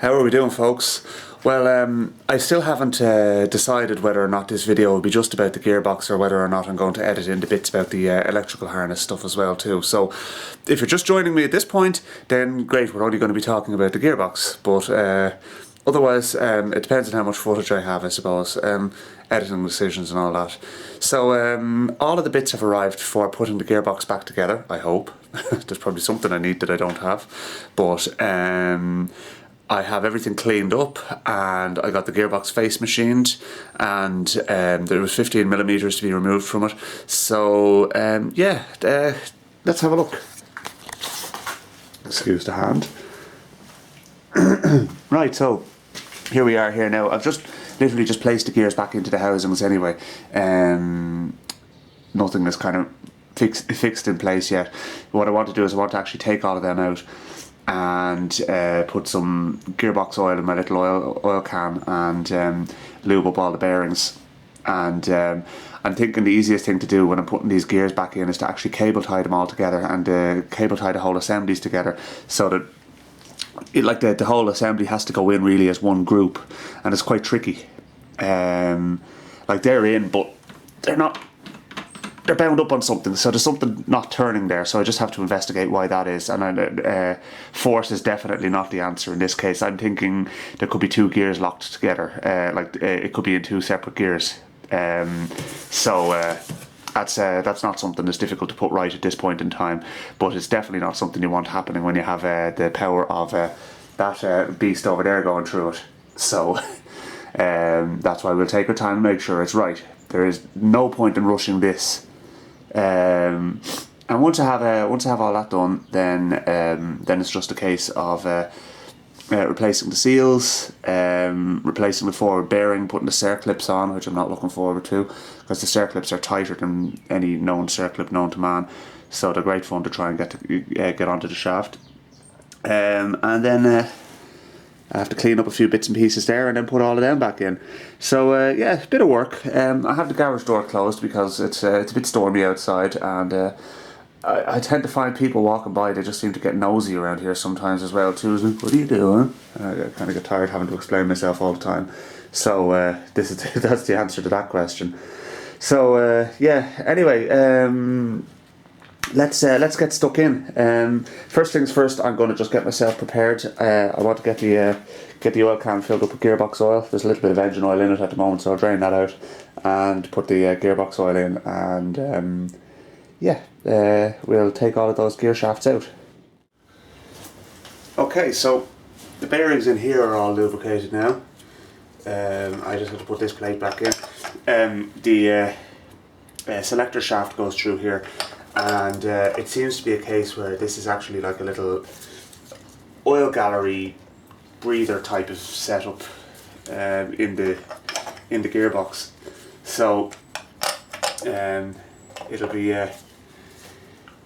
How are we doing, folks? Well, I still haven't decided whether or not this video will be just about the gearbox or whether or not I'm going to edit in the bits about the electrical harness stuff as well too. So if you're just joining me at this point, then great, we're only going to be talking about the gearbox. But otherwise, it depends on how much footage I have, I suppose. Editing decisions and all that. So all of the bits have arrived for putting the gearbox back together, I hope. There's probably something I need that I don't have. But I have everything cleaned up, and I got the gearbox face machined, and there was 15mm to be removed from it. So yeah, let's have a look. Excuse the hand. Right, so here we are here now. I've just literally just placed the gears back into the housings anyway. Nothing is kind of fixed in place yet. What I want to do is I want to actually take all of them out and put some gearbox oil in my little oil can and lube up all the bearings. And I'm thinking the easiest thing to do when I'm putting these gears back in is to actually cable tie them all together and cable tie the whole assemblies together, so that the whole assembly has to go in really as one group, and it's quite tricky. Like they're in, but they're bound up on something, so there's something not turning there, so I just have to investigate why that is. And force is definitely not the answer in this case. I'm thinking there could be two gears locked together, it could be in two separate gears. So that's not something that's difficult to put right at this point in time, but it's definitely not something you want happening when you have the power of that beast over there going through it. So that's why we'll take our time and make sure it's right. There is no point in rushing this. And once I have all that done, then it's just a case of replacing the seals, replacing the forward bearing, putting the Circlips on, which I'm not looking forward to, because the Circlips are tighter than any known Circlip known to man, so they're great fun to try and get onto the shaft. And then I have to clean up a few bits and pieces there and then put all of them back in. So yeah, a bit of work. I have the garage door closed because it's a bit stormy outside, and I tend to find people walking by, they just seem to get nosy around here sometimes as well too. Like, what are you doing? I kind of get tired having to explain myself all the time. So that's the answer to that question. So yeah, anyway, let's get stuck in. First things first, I'm going to just get myself prepared. I want to get the oil can filled up with gearbox oil. There's a little bit of engine oil in it at the moment, so I'll drain that out and put the gearbox oil in, and yeah, we'll take all of those gear shafts out. Okay, so the bearings in here are all lubricated now. I just have to put this plate back in. The selector shaft goes through here, and it seems to be a case where this is actually like a little oil gallery breather type of setup in the gearbox. So it'll be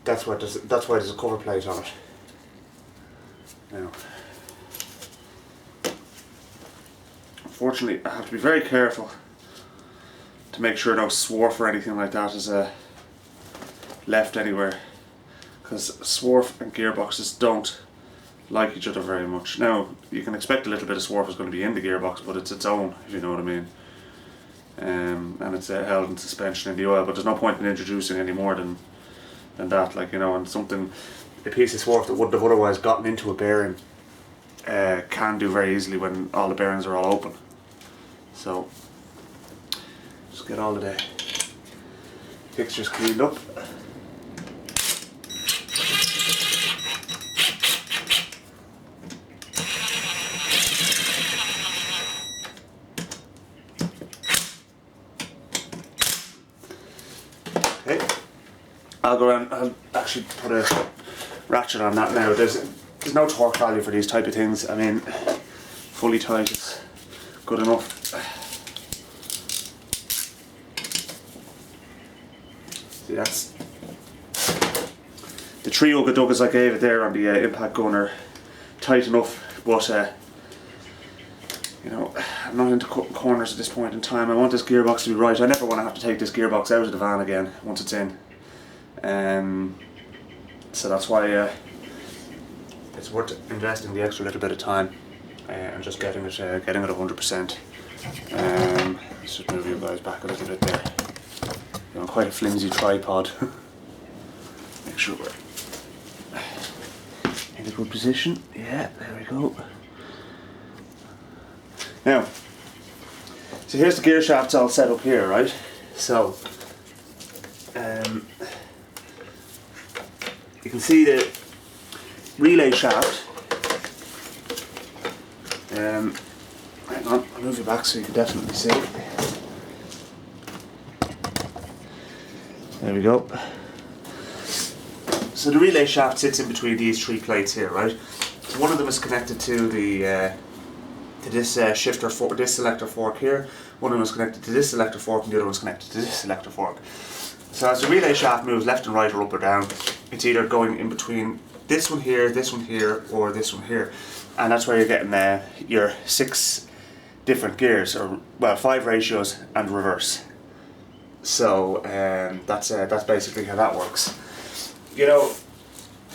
that's why there's a cover plate on it. Now, unfortunately, I have to be very careful to make sure no swarf or anything like that is left anywhere, because swarf and gearboxes don't like each other very much. Now, you can expect a little bit of swarf is going to be in the gearbox, but it's its own, if you know what I mean. And it's held in suspension in the oil, but there's no point in introducing any more than that, like, you know. And a piece of swarf that wouldn't have otherwise gotten into a bearing can do very easily when all the bearings are all open. So just get all of the fixtures cleaned up. I'll go around, I'll actually put a ratchet on that now. There's no torque value for these type of things. I mean, fully tight is good enough. See, that's the 3 ugga-duggas I gave it there on the impact gun are tight enough, but you know, I'm not into cutting corners at this point in time. I want this gearbox to be right. I never want to have to take this gearbox out of the van again once it's in. So that's why it's worth investing the extra little bit of time. and just getting it 100%. Let's just move you guys back a little bit there. You're on quite a flimsy tripod. Make sure we're in a good position. Yeah, there we go. Now, so here's the gear shafts all set up here, right? So, you can see the relay shaft. Hang on, I'll move you back so you can definitely see. There we go. So the relay shaft sits in between these three plates here, right? So one of them is connected to the to this shifter fork, this selector fork here. One of them is connected to this selector fork, and the other one is connected to this selector fork. So as the relay shaft moves left and right or up or down, it's either going in between this one here, or this one here. And that's where you're getting your 6 different gears, or well, 5 ratios and reverse. So that's basically how that works. You know,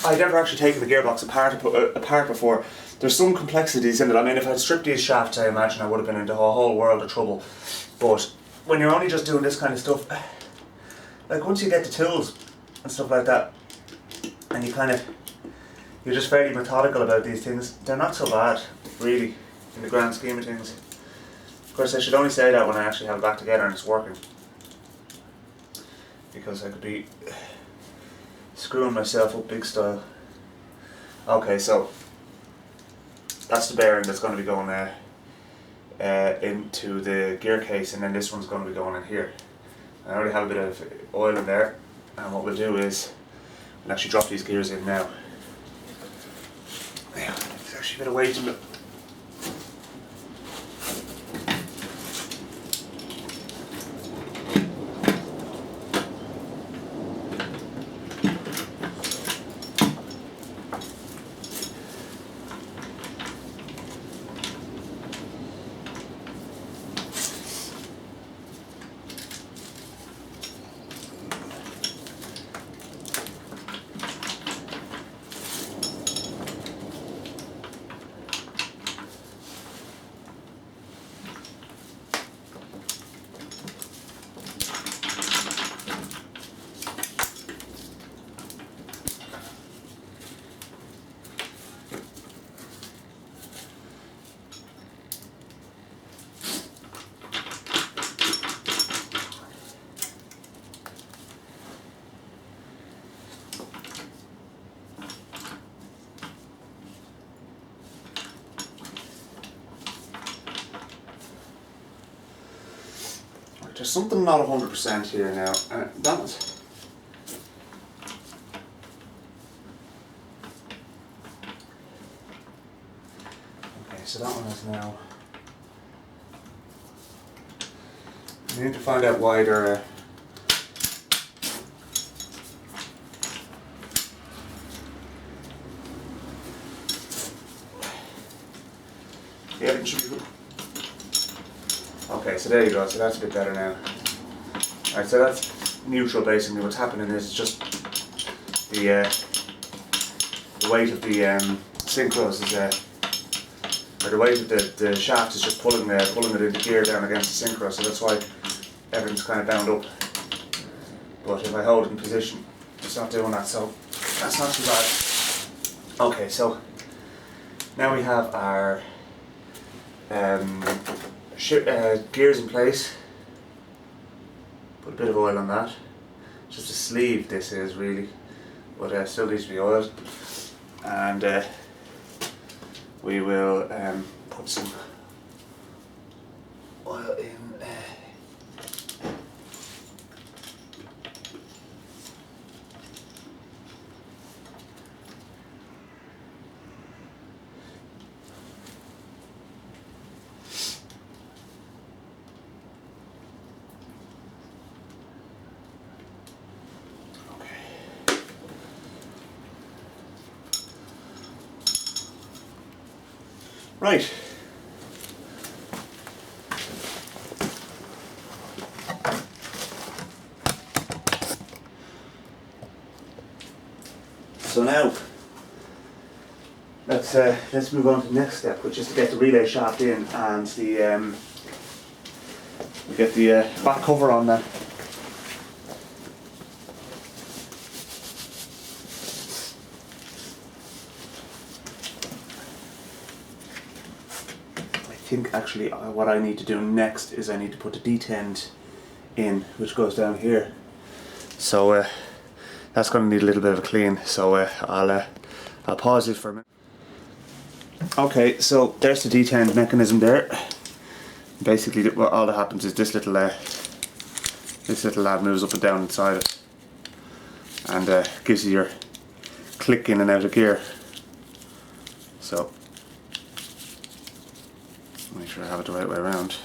I'd never actually taken the gearbox apart before. There's some complexities in it. I mean, if I'd stripped these shafts, I imagine I would have been into a whole world of trouble. But when you're only just doing this kind of stuff, like once you get the tools and stuff like that, and you're just fairly methodical about these things, they're not so bad, really, in the grand scheme of things. Of course, I should only say that when I actually have it back together and it's working, because I could be screwing myself up big style. Okay, so that's the bearing that's going to be going into the gear case, and then this one's going to be going in here. I already have a bit of oil in there, and what we'll do is we'll actually drop these gears in now. Yeah, there's actually a bit of weight in it. There's something not 100% here now. That was. Okay, so that one is now. We need to find out why they're. Yeah, it should be good. Okay, so there you go, so that's a bit better now. Alright, so that's neutral basically. What's happening is just the weight of the synchros is, or the weight of the shaft is just pulling it into gear down against the synchro, so that's why everything's kind of bound up. But if I hold it in position, it's not doing that, so that's not too bad. Okay, so now we have our gears in place. Put a bit of oil on that. Just a sleeve this is really, but still needs to be oiled. And we will put some oil in. Right. So now let's move on to the next step, which is to get the relay shaft in and the we get the back cover on that. I think actually what I need to do next is I need to put the detent in, which goes down here. So that's going to need a little bit of a clean. So I'll pause it for a minute. Okay, so there's the detent mechanism there. Basically, all that happens is this little lad moves up and down inside it, and gives you your click in and out of gear. So make sure I have it the right way around.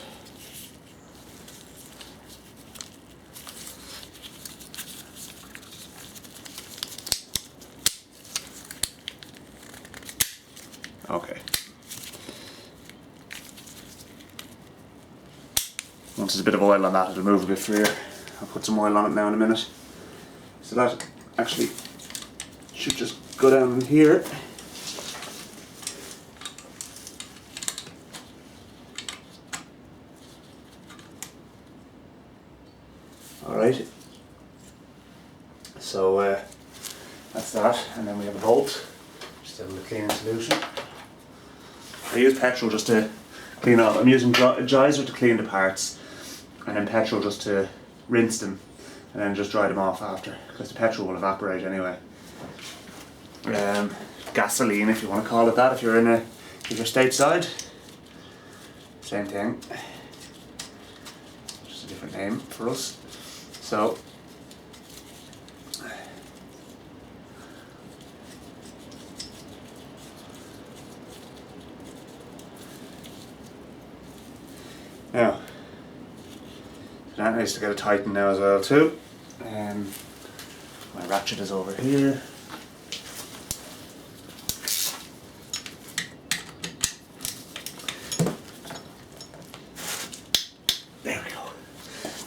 Okay. Once there's a bit of oil on that, it'll move a bit freer. I'll put some oil on it now in a minute. So that actually should just go down in here. Alright. So that's that, and then we have a bolt. Just a little cleaning solution. I use petrol just to clean off. I'm using geyser to clean the parts, and then petrol just to rinse them, and then just dry them off after, because the petrol will evaporate anyway. Gasoline, if you want to call it that, if you're stateside. Same thing. Just a different name for us. So now, that needs to get it tightened now as well too. My ratchet is over here. There we go.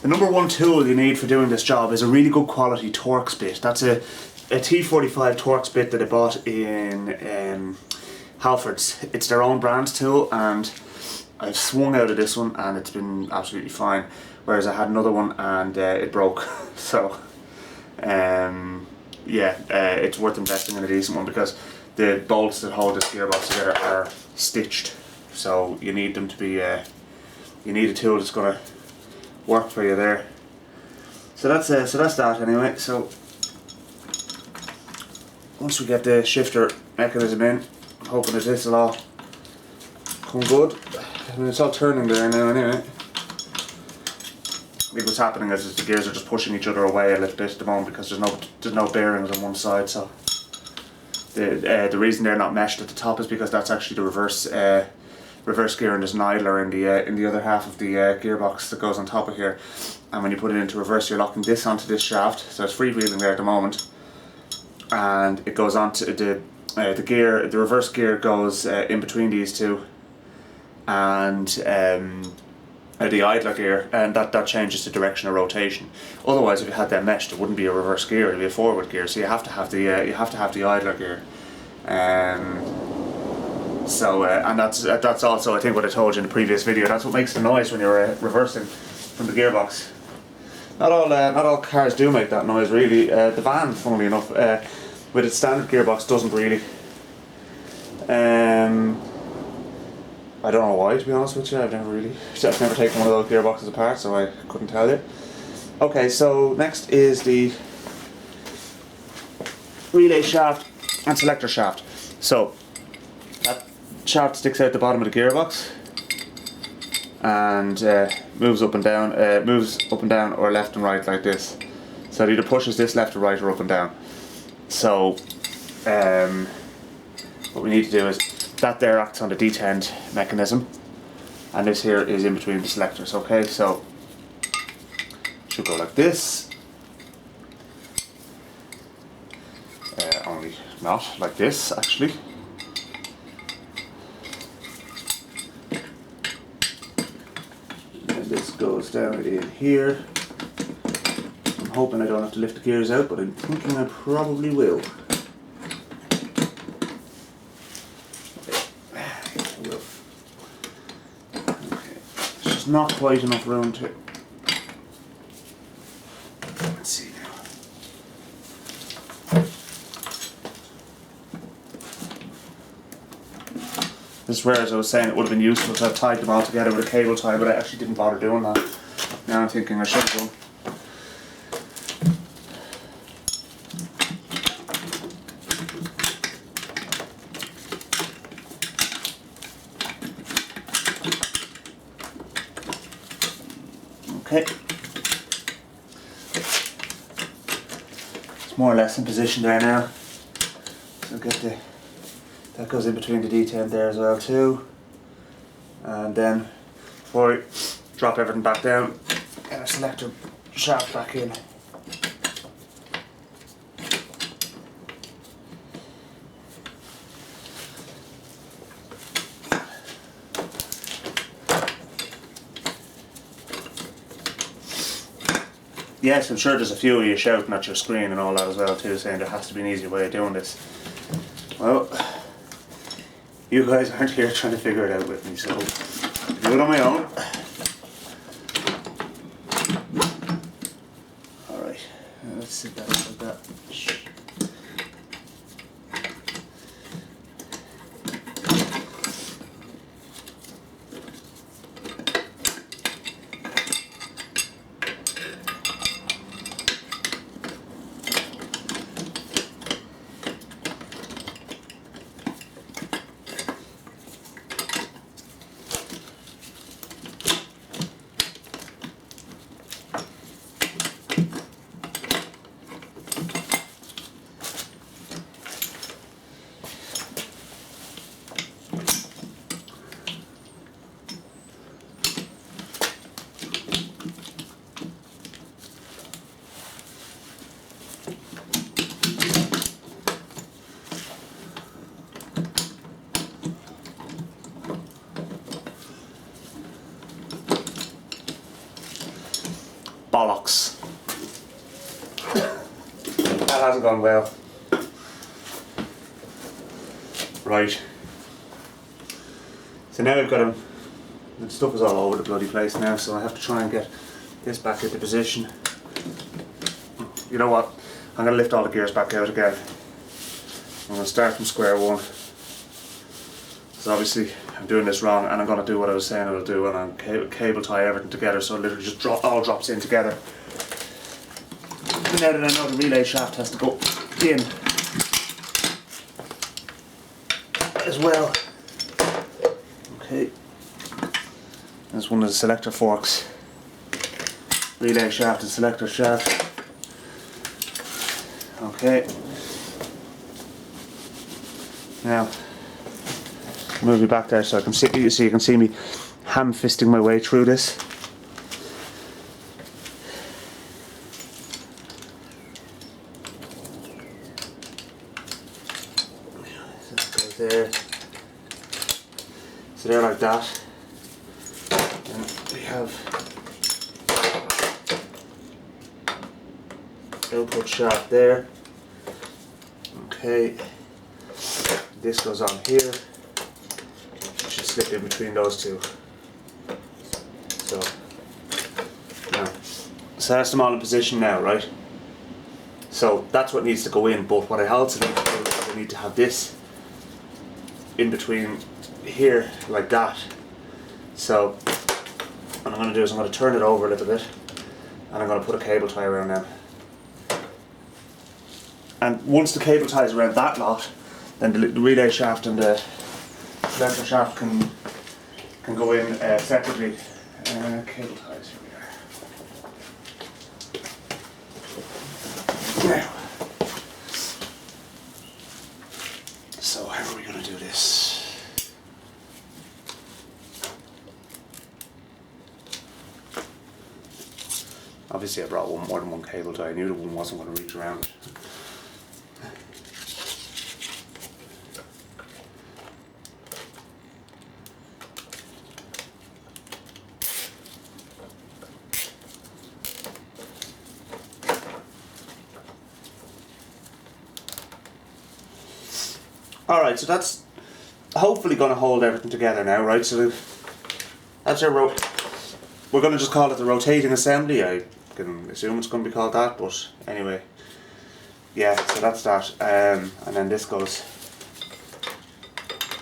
The number one tool you need for doing this job is a really good quality Torx bit. That's a T25 Torx bit that I bought in Halfords. It's their own brand tool, and I've swung out of this one and it's been absolutely fine, whereas I had another one and it broke. So yeah, it's worth investing in a decent one, because the bolts that hold this gearbox together are stitched, so you need them to be you need a tool that's going to work for you there. So that's that anyway. So once we get the shifter mechanism in, I'm hoping that this will all come good. I mean, it's all turning there now anyway. I think what's happening is the gears are just pushing each other away a little bit at the moment, because there's no bearings on one side. So the reason they're not meshed at the top is because that's actually the reverse gear, and there's an idler in the other half of the gearbox that goes on top of here. And when you put it into reverse, you're locking this onto this shaft, so it's freewheeling there at the moment, and it goes on to the gear. The reverse gear goes in between these two, and the idler gear, and that changes the direction of rotation. Otherwise, if you had them meshed, it wouldn't be a reverse gear; it'd be a forward gear. So you have to have the idler gear. So and that's also, I think, what I told you in the previous video. That's what makes the noise when you're reversing from the gearbox. Not all cars do make that noise, really. The van, funnily enough, with its standard gearbox, doesn't really. I don't know why, to be honest with you. I've never taken one of those gearboxes apart, so I couldn't tell you. Okay, so next is the relay shaft and selector shaft. So that shaft sticks out the bottom of the gearbox and moves up and down, or left and right like this. So it either pushes this left or right or up and down. So what we need to do is, that there acts on the detent mechanism, and this here is in between the selectors. Okay, so it should go like this, only not like this actually. And this goes down in here. I'm hoping I don't have to lift the gears out, but I'm thinking I probably will. there's not quite enough room to. Let's see now. This is where, as I was saying, it would have been useful to have tied them all together with a cable tie, but I actually didn't bother doing that. Now I'm thinking I should have done. Okay. It's more or less in position there now. So get that goes in between the Detent there as well too. And then before I drop everything back down, get our selector shaft back in. Yes, I'm sure there's a few of you shouting at your screen and all that as well too, saying there has to be an easier way of doing this. Well, you guys aren't here trying to figure it out with me, so I'll do it on my own. Alright, let's sit that up like that. Bollocks. That hasn't gone well. Right. So now we've got him. The stuff is all over the bloody place now, so I have to try and get this back into position. You know what? I'm going to lift all the gears back out again. I'm going to start from square one. So obviously I'm doing this wrong, and I'm going to do what I was saying I will do, and I'm cable tie everything together so it literally just all drops in together. And now that I know the relay shaft has to go in as well. Okay. There's one of the selector forks. Relay shaft and selector shaft. Okay. Now move you back there so I can see, so you can see me ham-fisting my way through this. So that goes there. So they're like that. And we have output shaft there. Okay. This goes on here. Slip in between those two. So that's them all in position now, right? So that's what needs to go in, but what I also need to do is I need to have this in between here like that. So what I'm going to do is I'm going to turn it over a little bit and I'm going to put a cable tie around them. And once the cable tie is around that lot, then the relay shaft and the selector shaft can go in separately. Cable ties, here we are. Now, so how are we going to do this? Obviously I brought more than one cable tie. I knew the one wasn't going to reach around. Alright, so that's hopefully going to hold everything together now, right? So that's our rope. we're going to just call it the rotating assembly. I can assume it's going to be called that, but anyway. Yeah, so that's that. And then this goes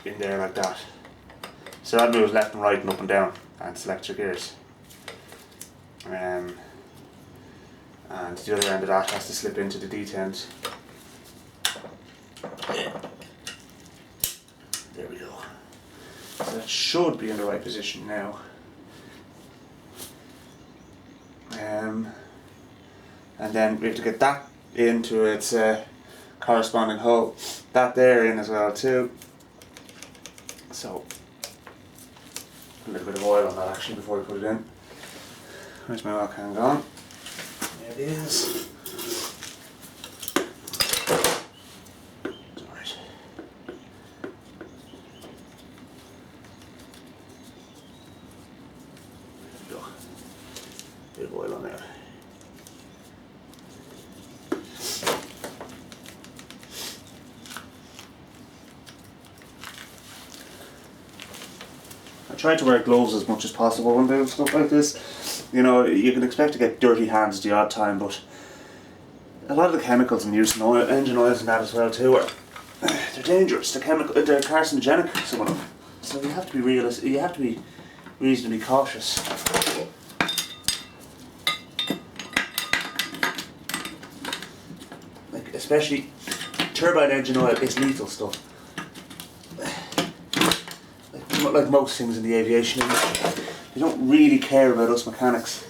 in there like that. So that moves left and right and up and down and select your gears. And the other end of that has to slip into the detent. There we go. So that should be in the right position now. And then we have to get that into its corresponding hole. That there in as well too. So a little bit of oil on that actually before we put it in. Where's my oil can gone? There it is. Alright. There we go. Bit of oil on there. Try to wear gloves as much as possible when doing stuff like this. You know, you can expect to get dirty hands the odd time, but a lot of the chemicals in use in oil, engine oils and that as well too, they're dangerous. They're carcinogenic, some of them. So you have to be realistic. You have to be reasonably cautious. Like especially turbine engine oil is lethal stuff. Like most things in the aviation industry, they don't really care about us mechanics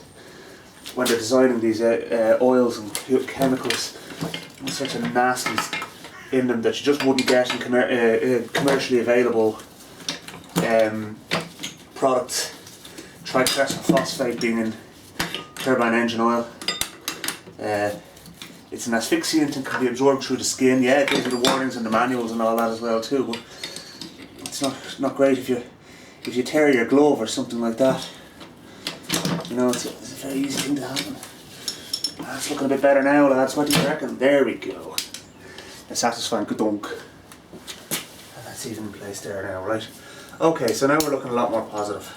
when they're designing these oils and chemicals. All sorts of nasties in them that you just wouldn't get in commercially available products. Trichlorophosphate being in turbine engine oil. It's an asphyxiant and can be absorbed through the skin. Yeah, it gives you the warnings and the manuals and all that as well too. But it's not great if you tear your glove or something like that. You know, it's a very easy thing to happen. That's looking a bit better now, lads. What do you reckon? There we go. A satisfying ka-dunk. And that's even in place there now, right? Okay, so now we're looking a lot more positive.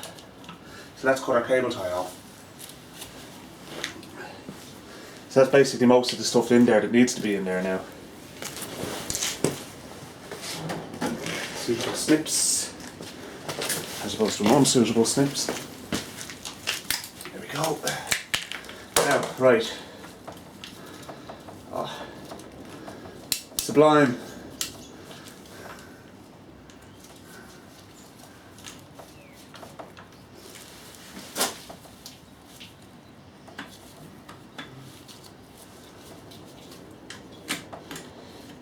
So let's cut our cable tie off. So that's basically most of the stuff in there that needs to be in there now. Suitable snips, as opposed to non-suitable snips. There we go. Now, right. Oh. Sublime.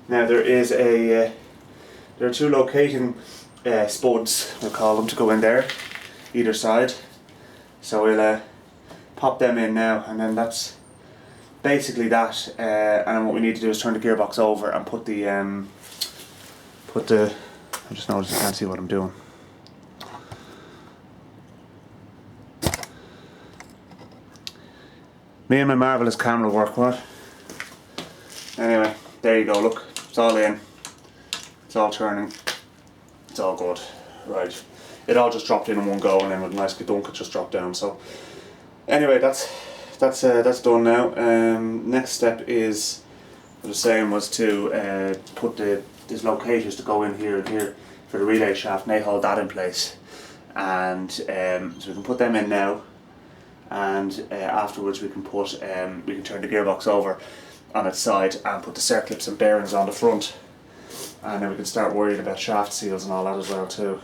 Now there is there are two locating spuds, we'll call them, to go in there, either side. So we'll pop them in now, and then that's basically that. And what we need to do is turn the gearbox over and put the I just noticed I can't see what I'm doing. Me and my marvellous camera work, what? Anyway, there you go, look, it's all in. It's all turning. It's all good. Right. It all just dropped in one go, and then with a nice dunk it just dropped down. So anyway, that's done now. Next step is, what I was saying, was to put these locators to go in here and here for the relay shaft, and they hold that in place. And so we can put them in now, and afterwards we can turn the gearbox over on its side and put the circlips and bearings on the front. And then we can start worrying about shaft seals and all that as well too.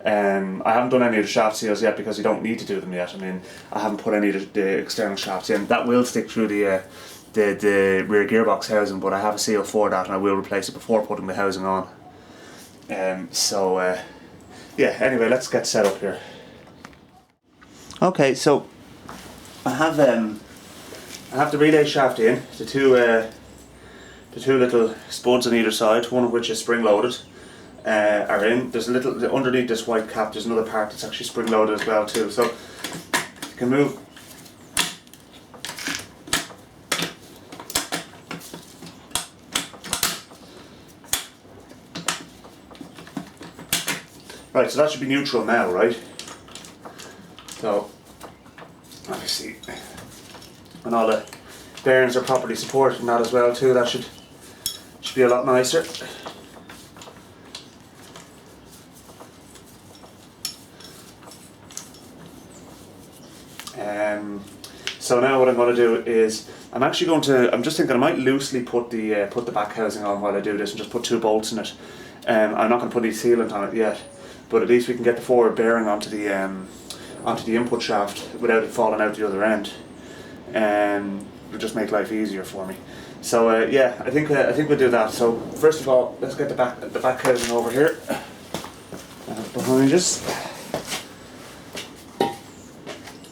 I haven't done any of the shaft seals yet because you don't need to do them yet. I mean, I haven't put any of the external shafts in. That will stick through the rear gearbox housing, but I have a seal for that, and I will replace it before putting the housing on. Yeah, anyway, let's get set up here. Okay, so I have the relay shaft in, the two little spuds on either side, one of which is spring loaded, are in. There's a little, underneath this white cap, there's another part that's actually spring loaded as well too. So you can move. Right, so that should be neutral now, right? So obviously, and all the bearings are properly supported and that as well too. That should be a lot nicer. So now what I'm going to do is I'm just thinking I might loosely put the back housing on while I do this and just put 2 bolts in it. I'm not going to put any sealant on it yet, but at least we can get the forward bearing onto the input shaft without it falling out the other end. It'll just make life easier for me. So yeah, I think we'll do that. So first of all, let's get the back housing over here behind us.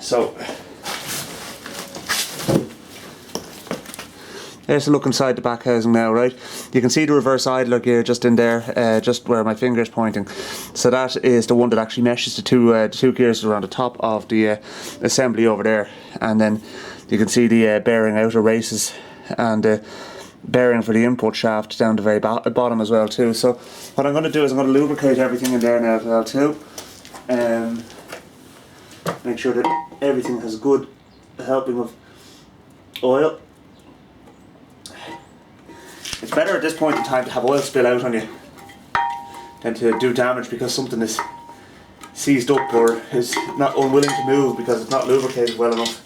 So there's a look inside the back housing now, right? You can see the reverse idler gear just in there, just where my finger's pointing. So that is the one that actually meshes the two gears around the top of the assembly over there, and then you can see the bearing outer races and the bearing for the input shaft down the very bottom as well too. So what I'm going to do is I'm going to lubricate everything in there now as well too. Make sure that everything has a good helping of oil. It's better at this point in time to have oil spill out on you than to do damage because something is seized up or is not unwilling to move because it's not lubricated well enough.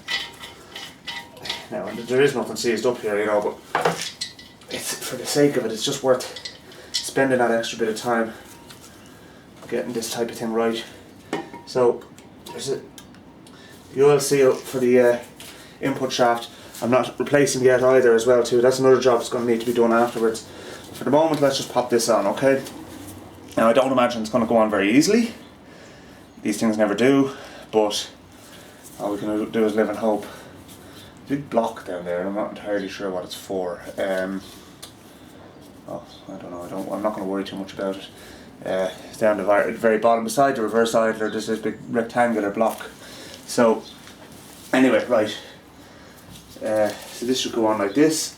Now there is nothing seized up here, you know, but it's, for the sake of it, it's just worth spending that extra bit of time getting this type of thing right. So there's the oil seal for the input shaft. I'm not replacing yet either as well too. That's another job that's going to need to be done afterwards. For the moment, let's just pop this on, okay? Now I don't imagine it's going to go on very easily. These things never do, but all we can do is live in hope. Big block down there, and I'm not entirely sure what it's for. Oh, I don't know. I'm not going to worry too much about it. It's down the very bottom, beside the reverse idler. There's this big rectangular block. So, anyway, right. So this should go on like this.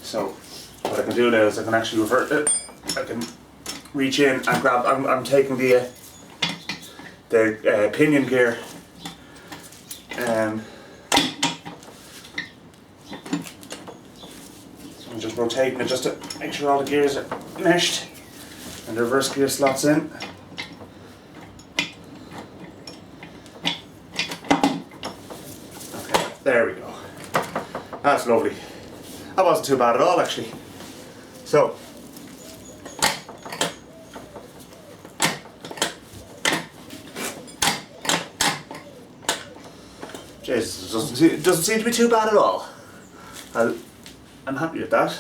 So what I can do now is I can actually revert it. I can reach in and grab. I'm taking the pinion gear. I'm just rotating it just to make sure all the gears are meshed and the reverse gear slots in. Okay, there we go. That's lovely. That wasn't too bad at all, actually. So Jesus, it doesn't seem to be too bad at all. I'm happy with that.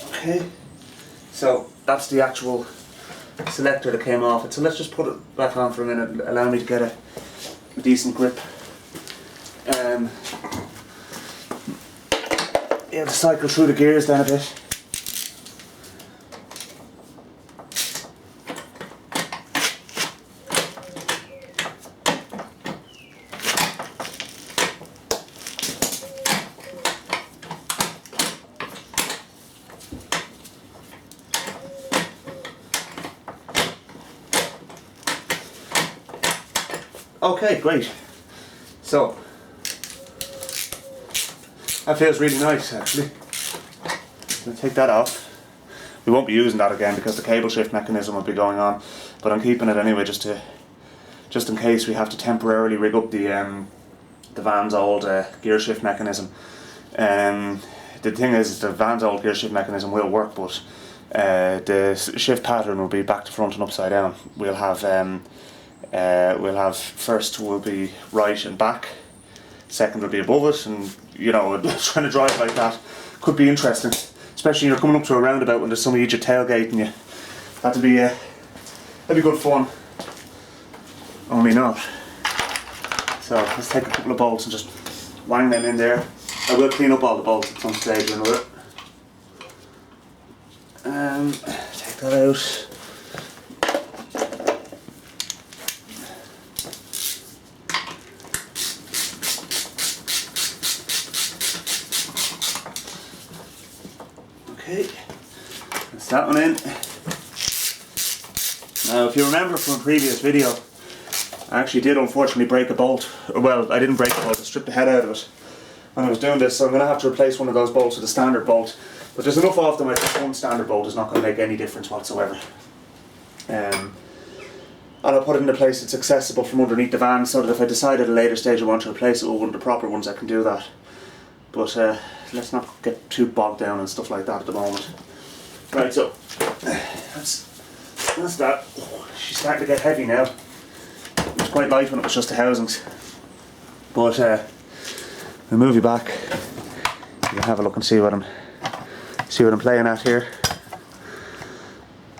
Okay, so that's the actual selector that came off it. So let's just put it back on for a minute and allow me to get a decent grip. You have to cycle through the gears then a bit. Okay, great. So that feels really nice, actually. I'm going to take that off. We won't be using that again because the cable shift mechanism will be going on, but I'm keeping it anyway just in case we have to temporarily rig up the van's old gear shift mechanism. The thing is, the van's old gear shift mechanism will work, but the shift pattern will be back to front and upside down. We'll have first will be right and back, second will be above it, and you know, trying to drive like that could be interesting, especially when you're coming up to a roundabout when there's some idiot tailgating you. That'd be good fun. Only not. So let's take a couple of bolts and just wang them in there. I will clean up all the bolts at some stage or another. Take that out. that one in. Now, if you remember from a previous video, I actually did unfortunately break a bolt. Well, I didn't break the bolt, I stripped the head out of it when I was doing this, so I'm going to have to replace one of those bolts with a standard bolt. But there's enough of them, I think one standard bolt is not going to make any difference whatsoever. And I'll put it in a place that's accessible from underneath the van, so that if I decide at a later stage I want to replace it with one of the proper ones, I can do that. But let's not get too bogged down and stuff like that at the moment. Right, so that's that. She's starting to get heavy now. It was quite light when it was just the housings. But I'll move you back. You can have a look and see what I'm playing at here.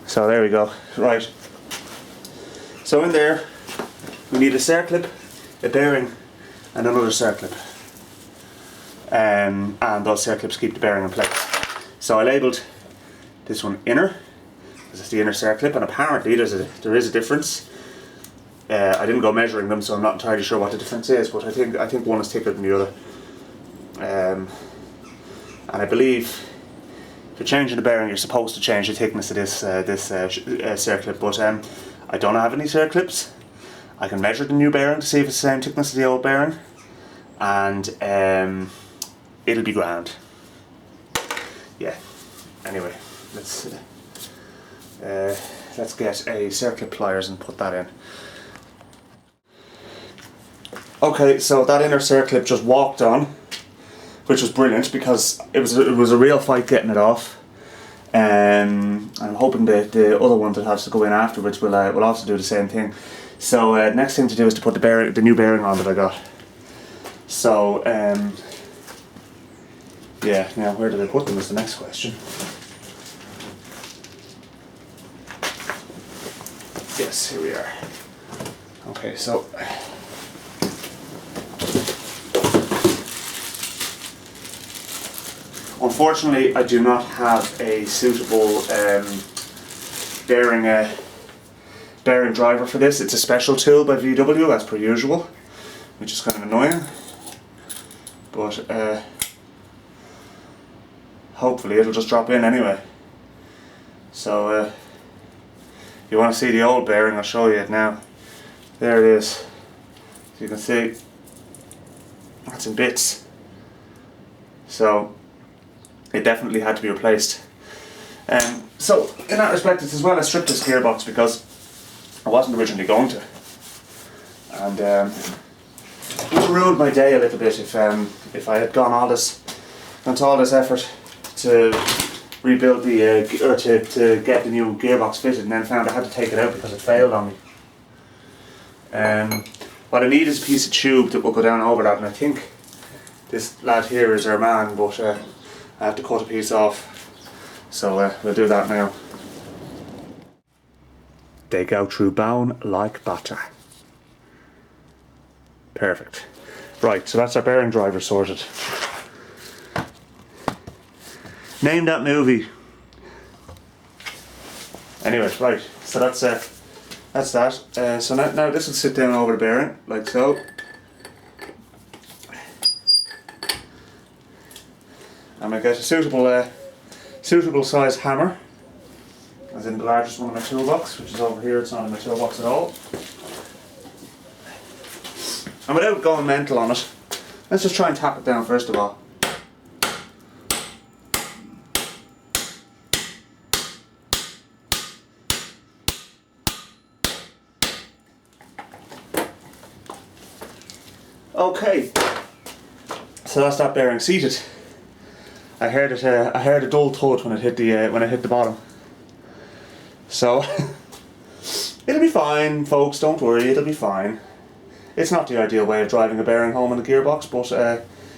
So there we go. Right. So in there we need a circlip, a bearing, and another circlip. And those circlips keep the bearing in place. So I labelled this one inner. This is the inner circlip, and apparently there is a difference. I didn't go measuring them, so I'm not entirely sure what the difference is, but I think one is thicker than the other. And I believe if you're changing the bearing, you're supposed to change the thickness of this circlip. But I don't have any circlips. I can measure the new bearing to see if it's the same thickness as the old bearing, and it'll be grand. Yeah. Anyway, let's get a circlip pliers and put that in. Okay, so that inner circlip just walked on, which was brilliant because it was a real fight getting it off. I'm hoping that the other one that has to go in afterwards will also do the same thing. So next thing to do is to put the new bearing on that I got. So yeah, now where did I put them is the next question. Yes, here we are. Okay, so unfortunately I do not have a suitable bearing driver for this. It's a special tool by VW as per usual, which is kind of annoying, but hopefully it'll just drop in anyway. So if you want to see the old bearing, I'll show you it now. There it is. So you can see that's in bits. So it definitely had to be replaced. So in that respect, it's as well I stripped this gearbox because I wasn't originally going to, and it would have ruined my day a little bit if I had gone to all this effort to rebuild or to get the new gearbox fitted, and then found I had to take it out because it failed on me. What I need is a piece of tube that will go down over that, and I think this lad here is our man, but I have to cut a piece off, so we'll do that now. They go through bone like butter. Perfect. Right, so that's our bearing driver sorted. Name that movie. Anyway, right, so that's that. So now this will sit down over the bearing, like so. And I get a suitable size hammer, as in the largest one in my toolbox, which is over here. It's not in my toolbox at all. And without going mental on it, let's just try and tap it down first of all. Okay, so that's that bearing seated. I heard a dull thud when it hit the bottom. So it'll be fine, folks. Don't worry, it'll be fine. It's not the ideal way of driving a bearing home in a gearbox, but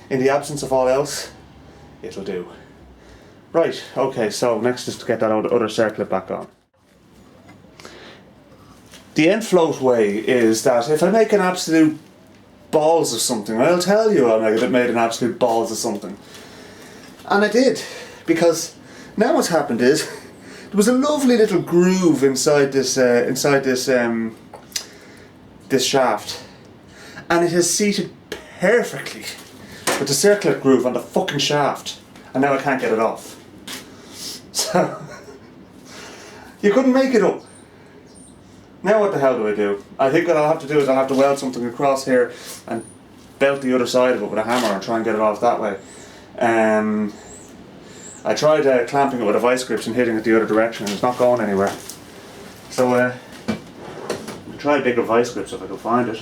in the absence of all else, it'll do. Right. Okay. So next is to get that other circlip back on. The end float way is that if I make an absolute balls of something, I'll tell you I made an absolute balls of something. And I did, because now what's happened is there was a lovely little groove inside this shaft, and it has seated perfectly with the circlip groove on the fucking shaft, and now I can't get it off. So You couldn't make it up. Now what the hell do I do? I think what I'll have to do is I'll have to weld something across here and belt the other side of it with a hammer and try and get it off that way. I tried clamping it with a vice grips and hitting it the other direction and it's not going anywhere. So I'll try bigger vice grips if I can find it.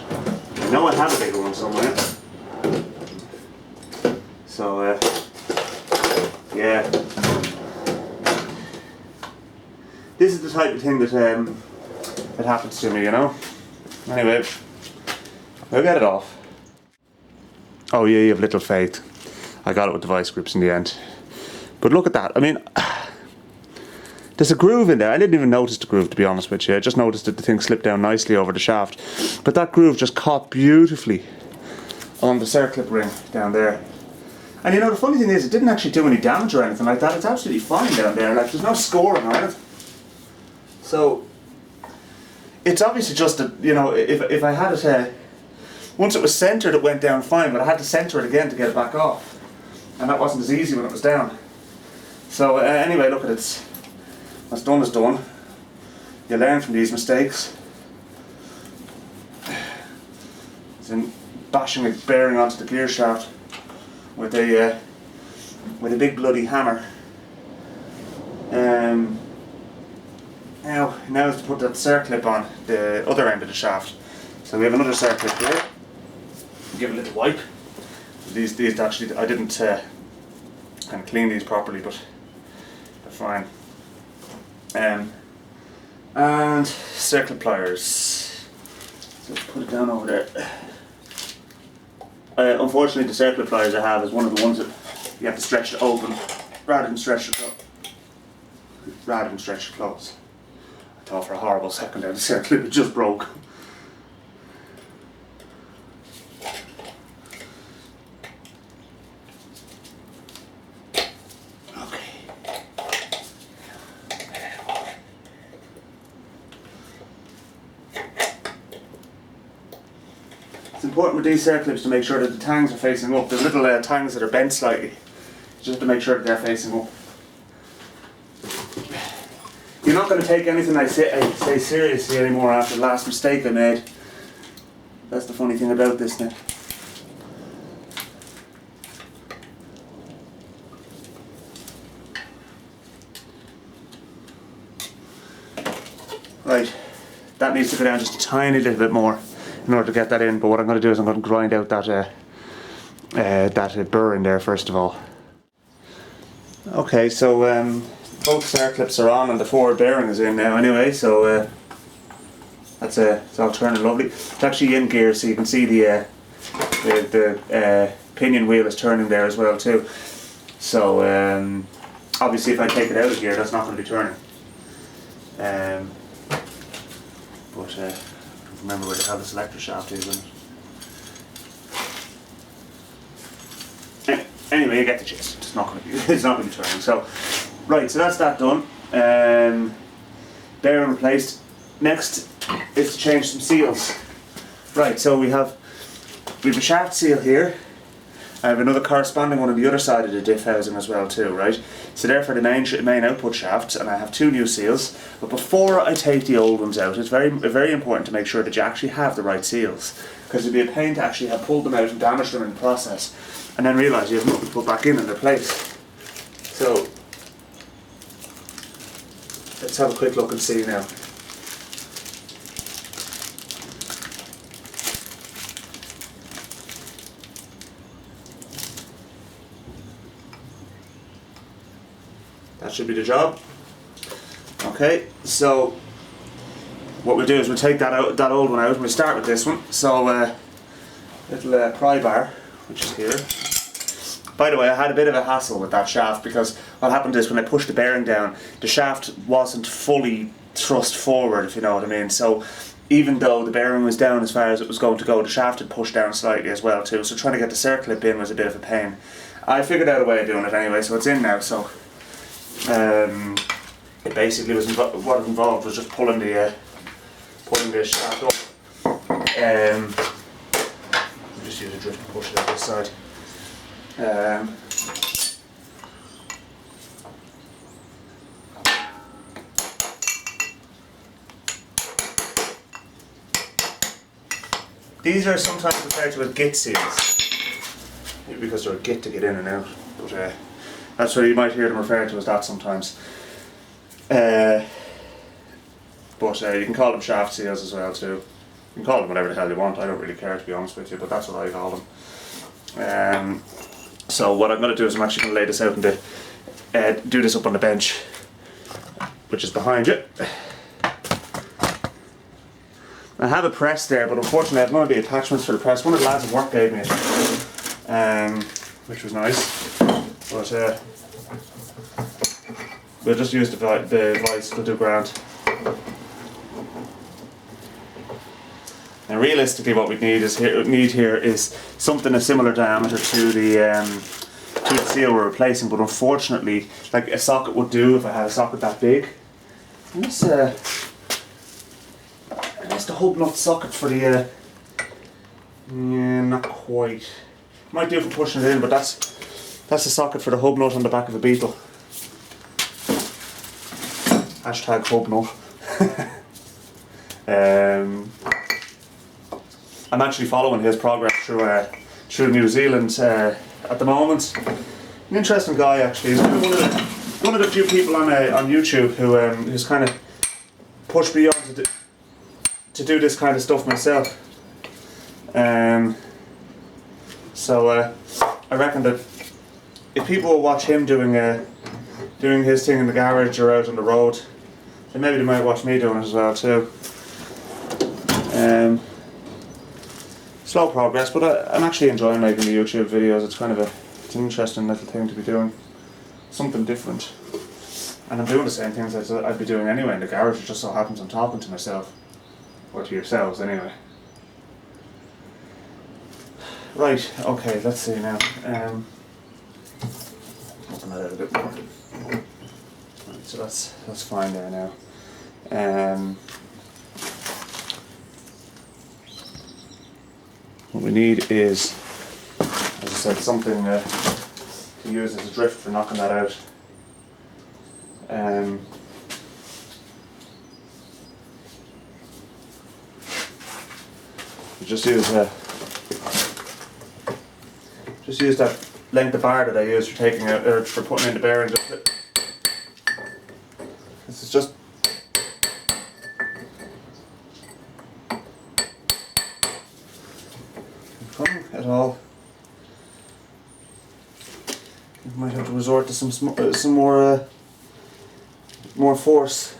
I know I have a bigger one somewhere. So yeah. This is the type of thing that happens to me, you know. Anyway, we'll get it off. Oh yeah, you have little faith. I got it with the vice grips in the end. But look at that. I mean, there's a groove in there. I didn't even notice the groove, to be honest with you. I just noticed that the thing slipped down nicely over the shaft. But that groove just caught beautifully on the Circlip ring down there. And you know, the funny thing is, it didn't actually do any damage or anything like that. It's absolutely fine down there. Like, there's no scoring or anything. So, it's obviously just that, you know, if I had it, once it was centred, it went down fine, but I had to centre it again to get it back off. And that wasn't as easy when it was down. So anyway, look at it. What's done is done. You learn from these mistakes. It's in bashing a bearing onto the gear shaft with a big bloody hammer. Now is to put that Circlip on the other end of the shaft. So we have another Circlip here. Give it a little wipe. These actually, I didn't kind of clean these properly, but they're fine. And Circlip pliers. So let's put it down over there. Unfortunately, the Circlip pliers I have is one of the ones that you have to stretch it open rather than stretch it close. I thought for a horrible second there the Circlip just broke. It's important with these Circlips to make sure that the tangs are facing up. There's little tangs that are bent slightly. You just have to make sure that they're facing up. You're not going to take anything I say seriously anymore after the last mistake I made. That's the funny thing about this now. Right, that needs to go down just a tiny little bit more in order to get that in, but what I'm going to do is I'm going to grind out that burr in there first of all. Okay, so both Circlips are on and the forward bearing is in now anyway, so it's all turning lovely. It's actually in gear, so you can see the pinion wheel is turning there as well too. So obviously if I take it out of gear, that's not going to be turning. But I don't remember where the hell the selector shaft is in it. Anyway, you get the gist. It's not going to be turning. So, right. So that's that done. Bearing replaced. Next is to change some seals. Right. So we have a shaft seal here. I have another corresponding one on the other side of the diff housing as well too, right? So therefore the main output shafts, and I have two new seals. But before I take the old ones out, it's very important to make sure that you actually have the right seals, because it'd be a pain to actually have pulled them out and damaged them in the process, and then realise you have nothing to put back in their place. So let's have a quick look and see now. That should be the job. Okay, so what we'll do is we'll take that old one out and we'll start with this one. So little pry bar, which is here. By the way, I had a bit of a hassle with that shaft, because what happened is when I pushed the bearing down, the shaft wasn't fully thrust forward, if you know what I mean. So even though the bearing was down as far as it was going to go, the shaft had pushed down slightly as well too. So trying to get the Circlip in was a bit of a pain. I figured out a way of doing it anyway, so it's in now. So it basically was what it involved was just pulling the shaft up. Just use a drift and push it out this side. These are sometimes referred to as git seals, because they're a git to get in and out. But that's where you might hear them referred to as that sometimes. But you can call them shaft seals as well too. You can call them whatever the hell you want. I don't really care, to be honest with you, but that's what I call them. So what I'm going to do is I'm actually going to lay this out and do this up on the bench, which is behind you. I have a press there, but unfortunately I have none of the attachments for the press. One of the lads at work gave me it, which was nice. But we'll just use the vise, it'll do grand. And realistically what we need here is something a similar diameter to the seal we're replacing, but unfortunately, like a socket would do if I had a socket that big. And this the hub nut socket for the yeah, not quite. Might do for pushing it in, but that's the socket for the hub nut on the back of a Beetle. Hashtag hub nut. I'm actually following his progress through New Zealand at the moment. An interesting guy, actually. He's one of the few people on YouTube who's kind of pushed me on to do this kind of stuff myself. So I reckon that if people will watch him doing his thing in the garage or out on the road, then maybe they might watch me doing it as well too. Slow progress, but I'm actually enjoying making the YouTube videos. It's it's an interesting little thing to be doing, something different. And I'm doing the same things as I'd be doing anyway in the garage. It just so happens I'm talking to myself, or to yourselves anyway. Right, okay, let's see now. Open that out a bit more. Right, so that's fine there now. What we need is, as I said, something to use as a drift for knocking that out. You just use that length of bar that I use for taking out or for putting in the bearing. This is just at all. You might have to resort to some more force.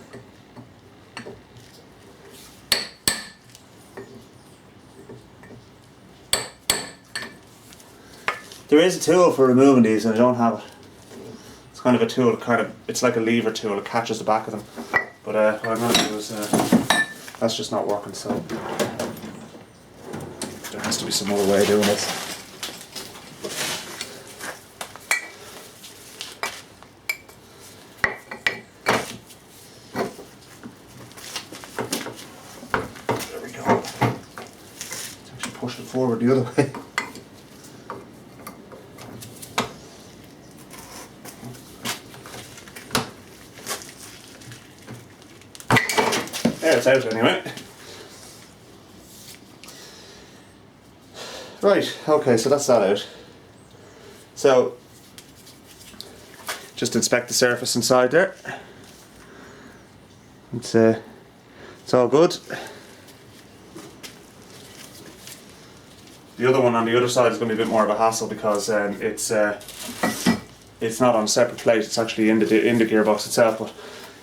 There is a tool for removing these, and I don't have it. It's kind of a tool, it's like a lever tool. It catches the back of them. But what I'm going to do is that's just not working. So there has to be some other way of doing this. There we go. Let's actually push it forward the other way. There, it's out anyway. Right, okay, so that's that out. So, just inspect the surface inside there. It's all good. The other one on the other side is going to be a bit more of a hassle because it's not on a separate plate. It's actually in the gearbox itself. But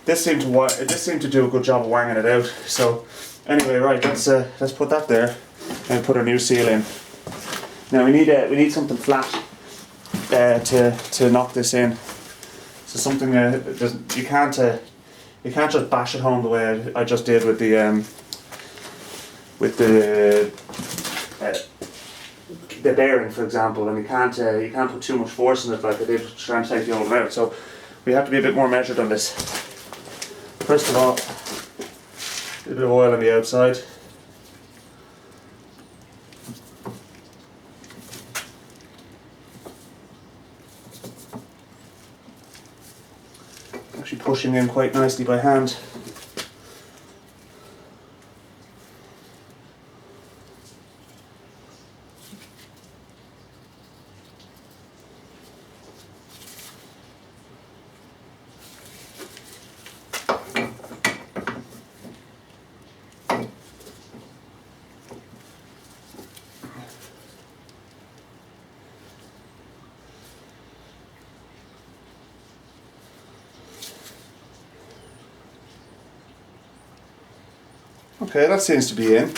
this seemed to do a good job of wanging it out. So anyway, right, let's put that there and put our new seal in. Now we need something flat to knock this in. So something you can't just bash it home the way I just did with the bearing, for example, and you can't put too much force in it like I did trying to take the old one out. So we have to be a bit more measured on this. First of all, a bit of oil on the outside. Actually pushing in quite nicely by hand. Okay, that seems to be in.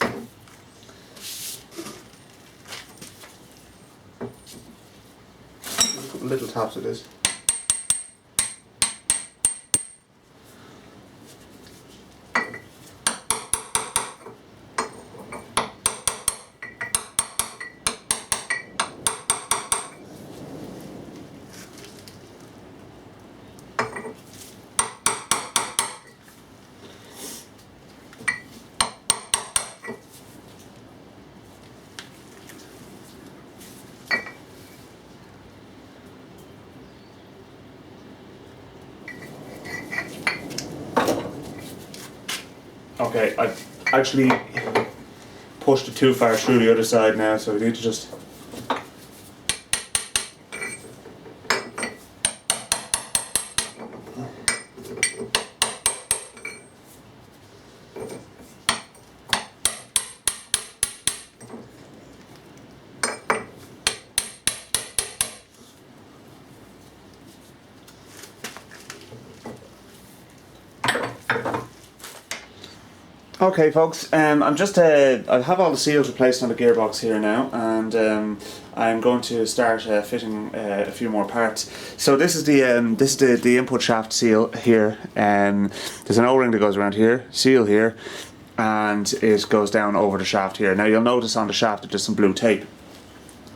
A couple little taps of this. Okay, I've actually pushed it too far through the other side now, so we need to just... Okay folks, I'm just, I have all the seals replaced on the gearbox here now, and I'm going to start fitting a few more parts. So this is the input shaft seal here. There's an O-ring that goes around here, seal here, and it goes down over the shaft here. Now you'll notice on the shaft that there's some blue tape.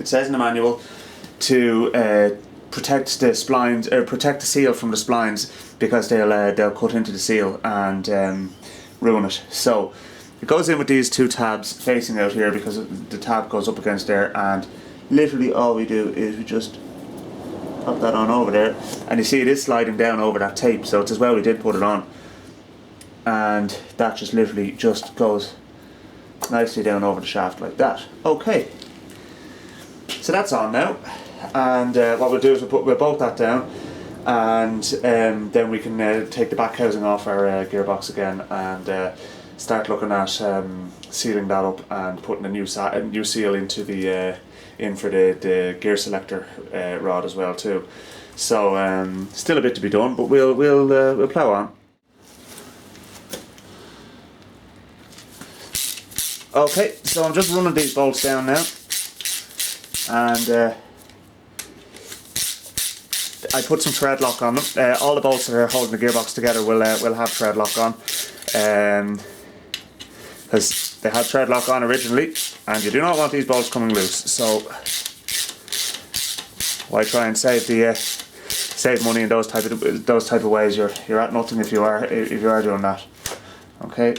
It says in the manual to protect the splines, or protect the seal from the splines, because they'll cut into the seal and ruin it. So it goes in with these two tabs facing out here, because the tab goes up against there, and literally all we do is we just pop that on over there, and you see it is sliding down over that tape, so it's as well we did put it on, and that just literally just goes nicely down over the shaft like that. Okay, so that's on now, and what we'll do is we'll bolt that down, and then we can take the back housing off our gearbox again, and start looking at sealing that up and putting a new seal into the in for the gear selector rod as well too. So still a bit to be done, but we'll plough on. Okay, so I'm just running these bolts down now, and I put some thread lock on them. All the bolts that are holding the gearbox together will have thread lock on, because they had thread lock on originally, and you do not want these bolts coming loose. So why try and save money in those type of ways? You're at nothing if you are doing that. Okay.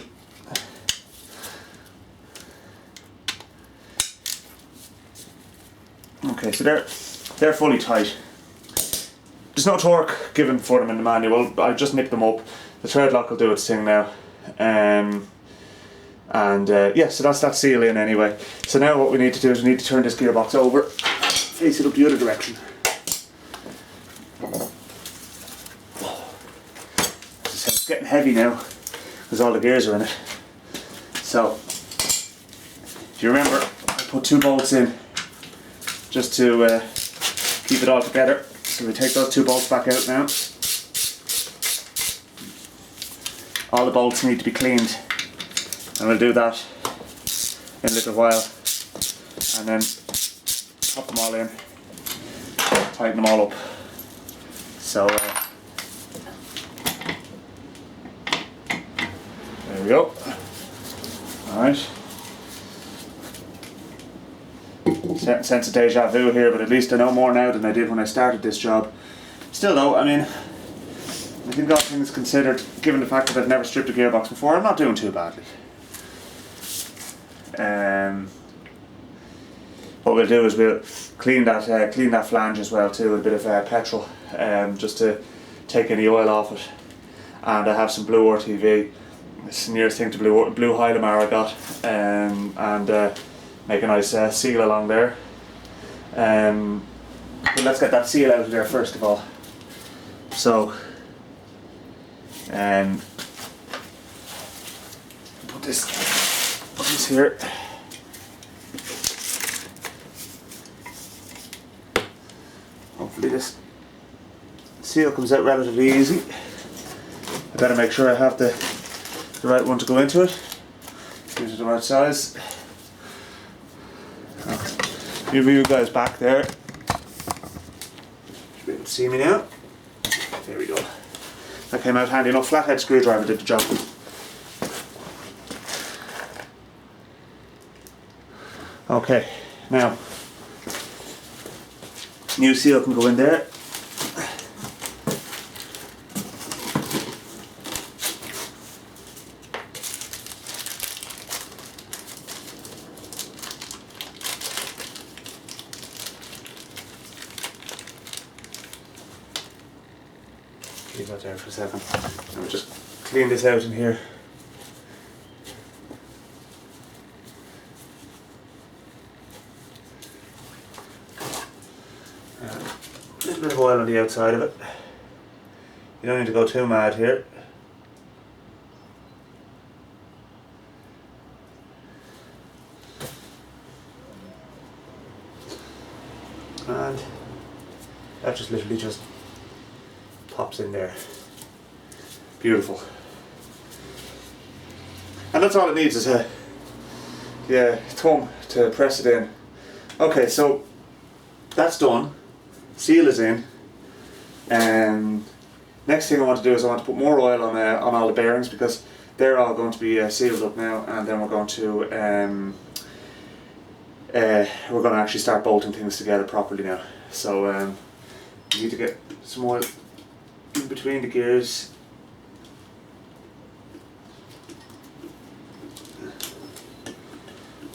Okay, so they're fully tight. There's no torque given for them in the manual. I just nipped them up. The thread lock will do its thing now. Yeah, so that's that seal in anyway. So now what we need to do is we need to turn this gearbox over, face it up the other direction. As I said, it's getting heavy now because all the gears are in it. So, if you remember, I put two bolts in just to keep it all together. So we take those two bolts back out now. All the bolts need to be cleaned, and we'll do that in a little while, and then pop them all in, tighten them all up. So there we go. Alright. Sense of deja vu here, but at least I know more now than I did when I started this job. Still though, I mean, I think all things considered, given the fact that I've never stripped a gearbox before, I'm not doing too badly. What we'll do is we'll clean that flange as well too, with a bit of petrol, just to take any oil off it. And I have some blue RTV. It's the nearest thing to blue Hylamar I got, and make a nice seal along there. But let's get that seal out of there first of all. So, put this here. Hopefully this seal comes out relatively easy. I better make sure I have the right one to go into it. Use it the right size. Okay. You guys back there. Should be able to see me now. There we go. That came out handy enough. Flathead screwdriver did the job. Okay, now new seal can go in there. Leave that there for a second. And we'll just clean this out in here. A little bit of oil on the outside of it. You don't need to go too mad here. And that just literally just pops in there. Beautiful. And that's all it needs is a thumb to press it in. Okay, so that's done. Seal is in. Next thing I want to do is I want to put more oil on all the bearings because they're all going to be sealed up now, and then we're going to actually start bolting things together properly now. So we need to get some oil in between the gears.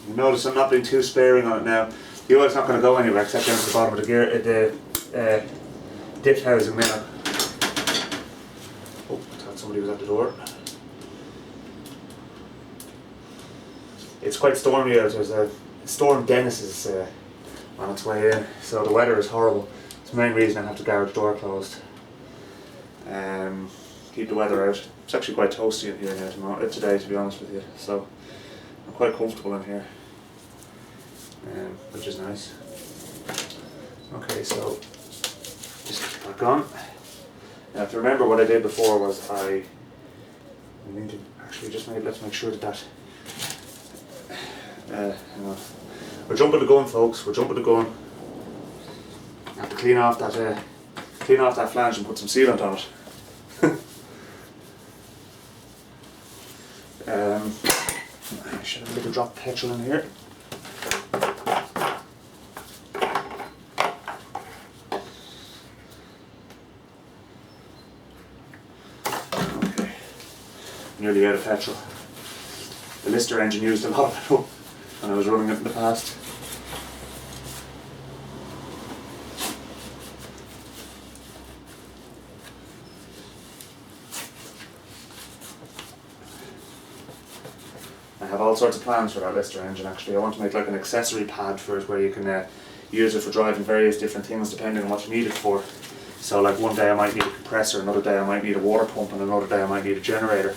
You notice I'm not being too sparing on it now. The oil's not going to go anywhere except down to the bottom of the gear, the dip housing now. Oh, I thought somebody was at the door. It's quite stormy out. There's a storm Dennis is on its way in, so the weather is horrible. It's the main reason I have the garage door closed. Keep the weather out. It's actually quite toasty in here now today, to be honest with you. So I'm quite comfortable in here, which is nice. Okay, so just back on. Now, if you remember what I did before was I need to actually just let's make sure that we're jumping the gun, folks. We're jumping the gun. I have to clean off that flange and put some sealant on it. I should have a little drop of petrol in here. Okay, nearly out of petrol. The Lister engine used a lot of it up when I was running it in the past. I have all sorts of plans for that Lister engine actually. I want to make like an accessory pad for it where you can use it for driving various different things depending on what you need it for. So like one day I might need a compressor, another day I might need a water pump, and another day I might need a generator.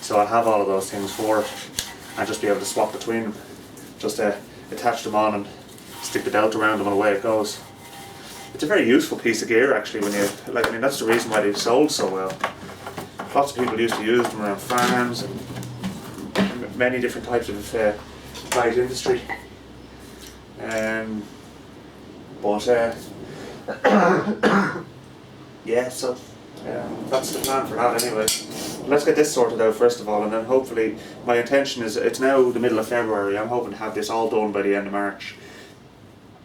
So I'll have all of those things for it and just be able to swap between them. Just attach them on and stick the belt around them and away it goes. It's a very useful piece of gear actually when you, that's the reason why they've sold so well. Lots of people used to use them around farms and many different types of light industry. Yeah, so that's the plan for that anyway. Let's get this sorted out first of all, and then hopefully, my intention is, it's now the middle of February, I'm hoping to have this all done by the end of March,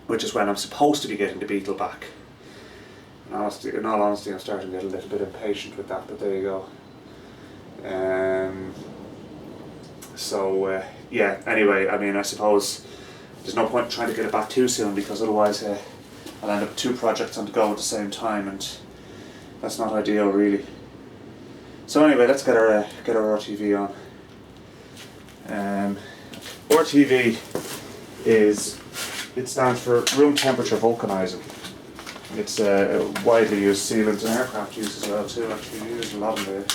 which is when I'm supposed to be getting the Beetle back. In all honesty, I'm starting to get a little bit impatient with that, but there you go. Yeah, anyway, I suppose there's no point trying to get it back too soon because otherwise I'll end up with two projects on the go at the same time, and that's not ideal really. So anyway, let's get our RTV on. RTV it stands for room temperature vulcanizing. It's a widely used sealant and aircraft use as well too. Actually, we use a lot in the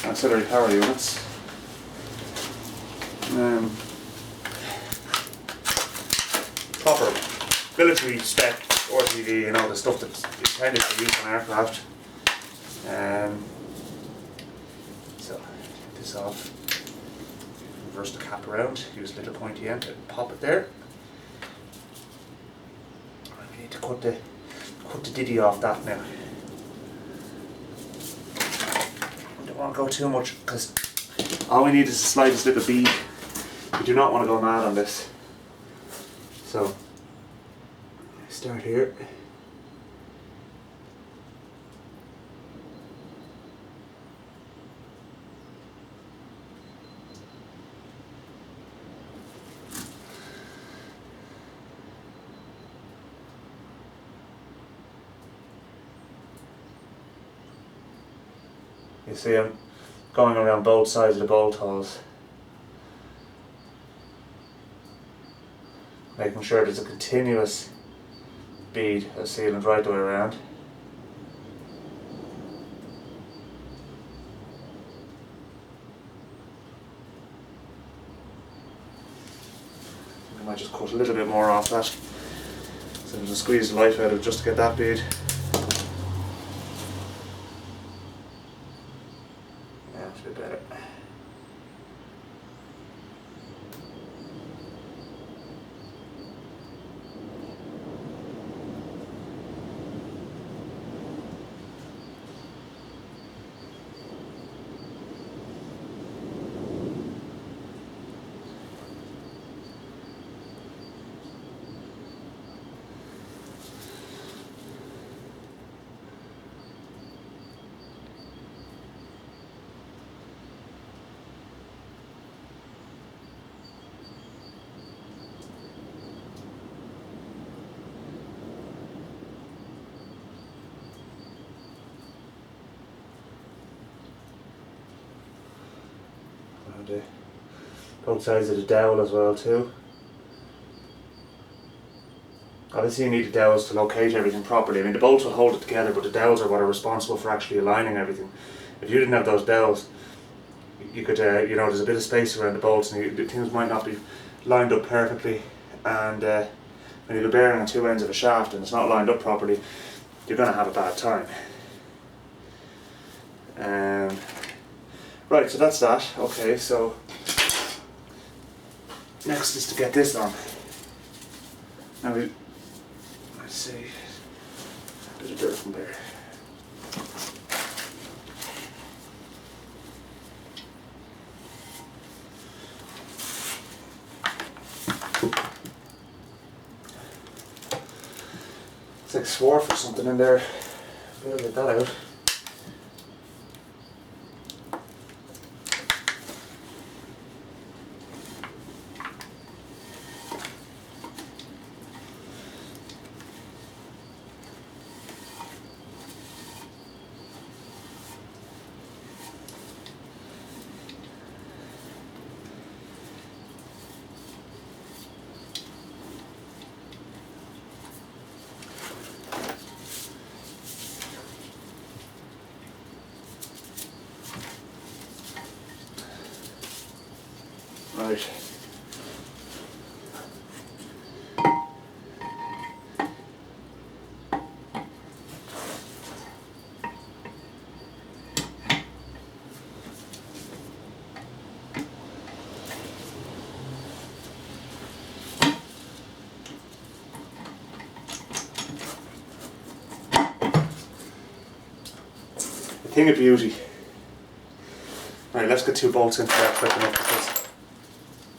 ancillary power units. Proper military spec RTV, the stuff that's intended for use on aircraft. So take this off, reverse the cap around, use a little pointy end to pop it there. And we need to cut the diddy off that now. Don't want to go too much because all we need is the slightest little bead. We do not want to go mad on this. So start here. You see I'm going around both sides of the bolt holes, making sure there's a continuous bead of sealant right the way around. I might just cut a little bit more off that, so there's a squeeze the life out of it just to get that bead. Better. Both sides of the dowel as well too. Obviously you need the dowels to locate everything properly. I mean the bolts will hold it together, but the dowels are what are responsible for actually aligning everything. If you didn't have those dowels, you could, you know, there's a bit of space around the bolts and the things might not be lined up perfectly, and when you're bearing on two ends of a shaft and it's not lined up properly, you're going to have a bad time. Right, so that's that. Okay, so next is to get this on. Now let's see, a bit of dirt from there. It's like swarf or something in there. Better get that out. Right. A thing of beauty. Right, let's get two bolts into that quick enough because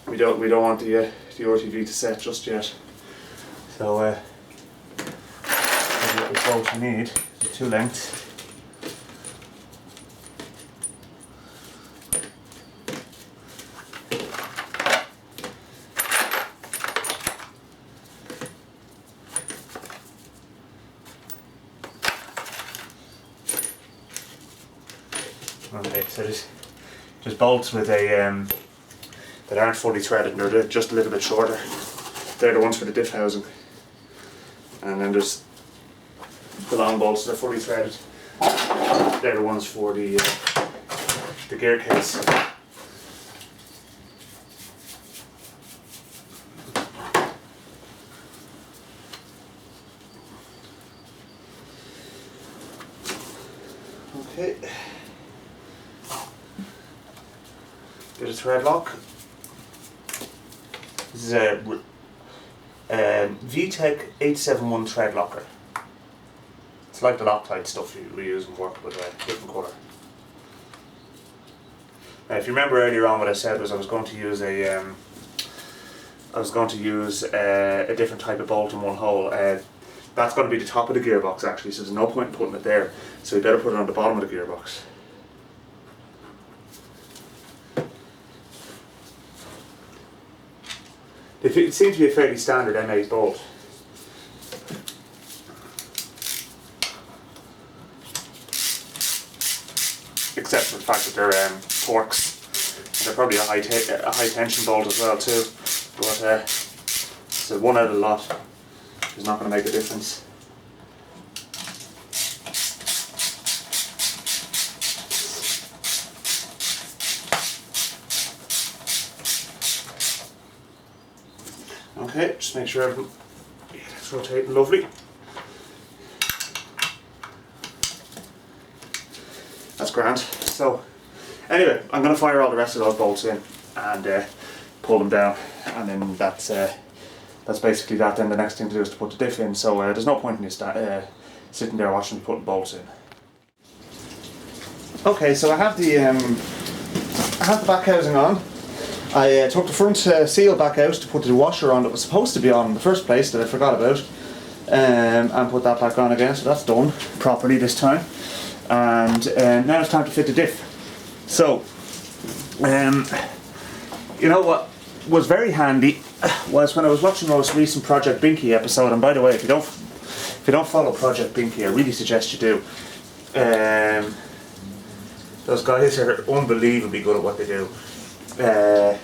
we don't want the RTV to set just yet. So the bolt we need is 2 lengths. Okay, so there's bolts with a that aren't fully threaded and they're just a little bit shorter. They're the ones for the diff housing. And then there's the long bolts that are fully threaded. They're the ones for the gear case. Bit of thread lock. This is a VTech 871 thread locker. It's like the Loctite stuff we use in work, with a different colour. Now, if you remember earlier on, what I said was I was going to use a different type of bolt in one hole. That's going to be the top of the gearbox actually, so there's no point in putting it there. So we better put it on the bottom of the gearbox. It seems to be a fairly standard M8 bolt. Except for the fact that they're Torx. And they're probably a high tension bolt as well too. But so one out of a lot is not going to make a difference. Okay, just make sure everything is rotating lovely. That's grand. So, anyway, I'm going to fire all the rest of those bolts in and pull them down, and then that's basically that. Then the next thing to do is to put the diff in. So there's no point in you sitting there watching me put the bolts in. Okay, so I have the back housing on. I took the front seal back out to put the washer on that was supposed to be on in the first place that I forgot about, and put that back on again, so that's done properly this time. And now it's time to fit the diff. So, you know what was very handy was when I was watching the most recent Project Binky episode, and by the way, if you don't follow Project Binky, I really suggest you do. Those guys are unbelievably good at what they do. They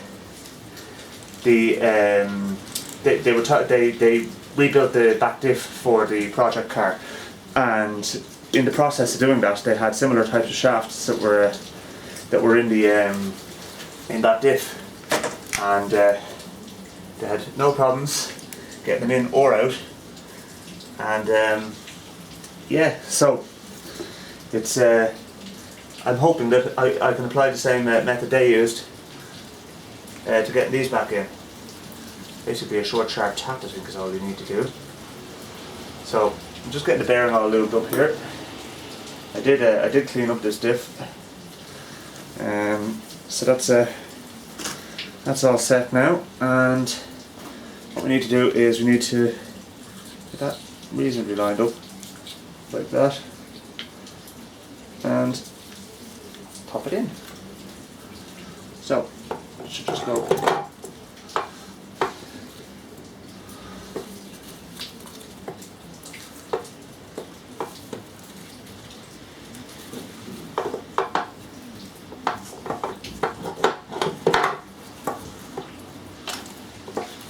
rebuilt the back diff for the project car, and in the process of doing that, they had similar types of shafts that were in the in that diff, and they had no problems getting them in or out. And yeah, so it's I'm hoping that I can apply the same method they used to get these back in. Basically a short sharp tap, I think, is all you need to do. So I'm just getting the bearing all lubed up here. I did clean up this diff. So that's all set now, and what we need to do is we need to get that reasonably lined up like that and pop it in. So it should just go.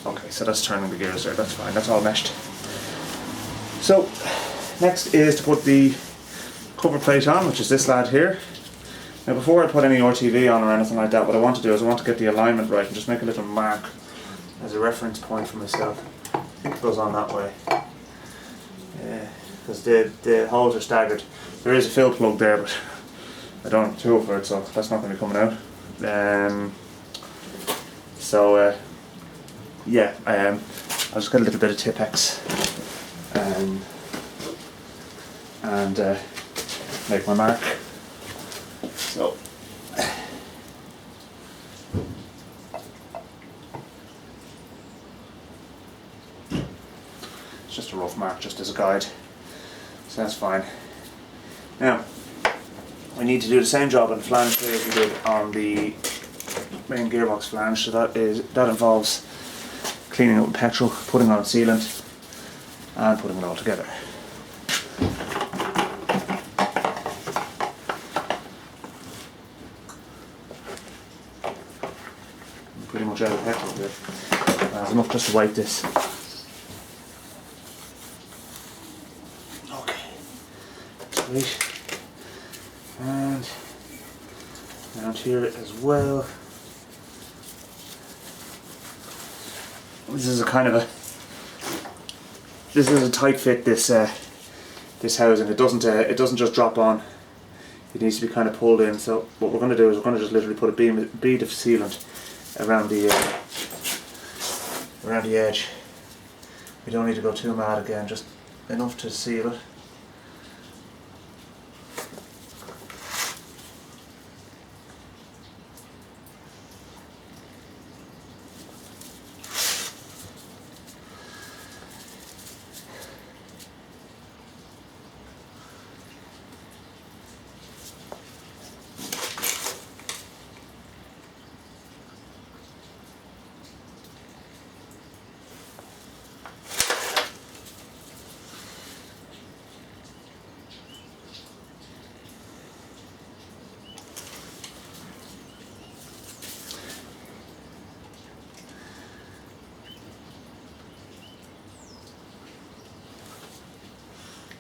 Okay, so that's turning the gears there, that's fine, that's all meshed. So next is to put the cover plate on, which is this lad here. Now before I put any RTV on or anything like that, what I want to do is I want to get the alignment right and just make a little mark as a reference point for myself. I think it goes on that way. Because the holes are staggered. There is a fill plug there, but I don't have a tool for it, so that's not going to be coming out. Yeah, I'll just get a little bit of Tipex and make my mark. So it's just a rough mark, just as a guide, so that's fine. Now we need to do the same job on the flange here as we did on the main gearbox flange. So that involves cleaning up with petrol, putting on sealant, and putting it all together. Pretty much out of petrol here. There's enough just to wipe this. Okay, that's great. And around here as well. This is a kind of a tight fit. This housing. It doesn't just drop on it needs to be kind of pulled in. So what we're going to do is we're going to just literally put a bead of sealant around the edge. We don't need to go too mad again, just enough to seal it.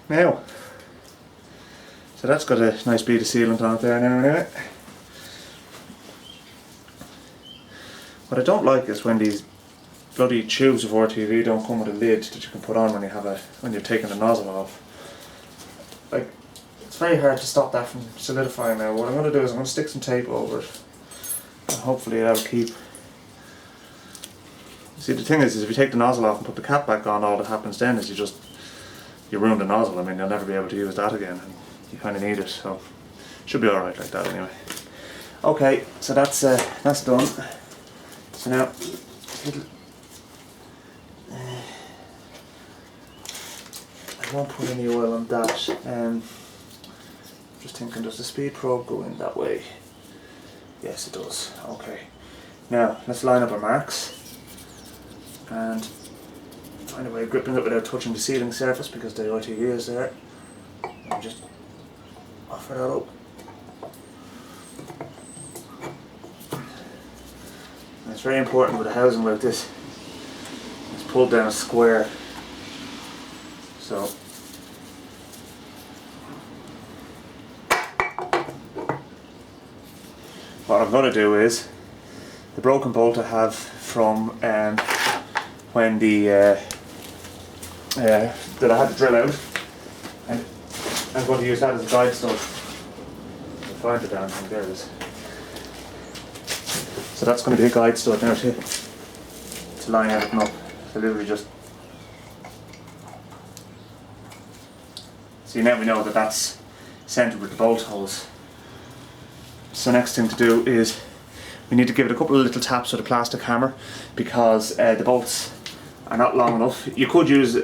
Now, so that's got a nice bead of sealant on it there now anyway. What I don't like is when these bloody tubes of RTV don't come with a lid that you can put on when you're taking the nozzle off. Like, it's very hard to stop that from solidifying now. What I'm going to do is I'm going to stick some tape over it and hopefully that'll keep. See, the thing is if you take the nozzle off and put the cap back on, all that happens then is you ruin the nozzle. I mean, you'll never be able to use that again, and you kind of need it, so should be alright like that anyway. Okay, so that's done. So now, I won't put any oil on that. Just thinking, does the speed probe go in that way? Yes, it does. Okay. Now, let's line up our marks and find a way of gripping it without touching the sealing surface because the RTV is there. And just offer that up. And it's very important with a housing like this. It's pulled down a square. So what I'm going to do is the broken bolt I have from when that I had to drill out, and I'm going to use that as a guide stud. I'll find the damn thing, there it is. So that's going to be a guide stud now to line everything up. So literally just see, now we know that that's centered with the bolt holes. So next thing to do is we need to give it a couple of little taps with a plastic hammer because the bolts are not long enough. You could use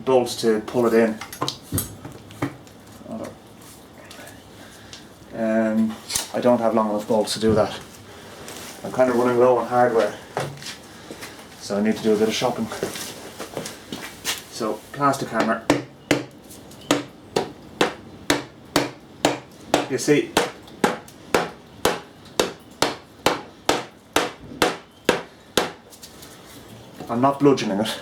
bolts to pull it in. I don't have long enough bolts to do that. I'm kind of running low on hardware, so I need to do a bit of shopping. So plastic hammer. You see, I'm not bludgeoning it.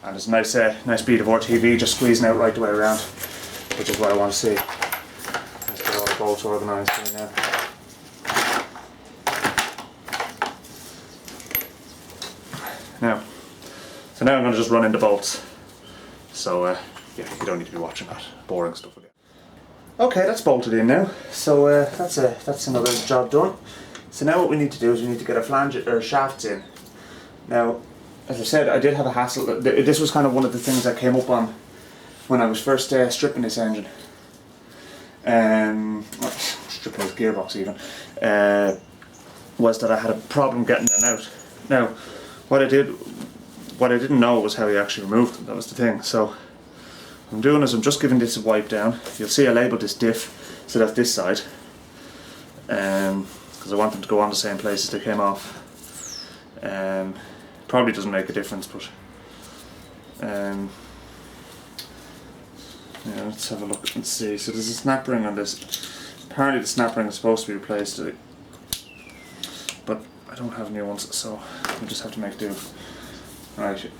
And there's a nice bead of RTV just squeezing out right the way around, which is what I want to see. Let's get all the bolts organised here now. So now I'm going to just run in the bolts. So yeah, you don't need to be watching that boring stuff again. Okay, that's bolted in now. So that's another job done. So now what we need to do is we need to get our flange or shafts in. Now, as I said, I did have a hassle. This was kind of one of the things I came up on when I was first stripping this engine. Stripping this gearbox even. Was that I had a problem getting them out. Now, what I didn't know was how you actually removed them. That was the thing. So what I'm doing is I'm just giving this a wipe down. You'll see I labelled this diff, so that's this side. Because I want them to go on the same place as they came off. Probably doesn't make a difference, but yeah, let's have a look and see. So there's a snap ring on this. Apparently the snap ring is supposed to be replaced, but I don't have new ones, so we just have to make do. Right.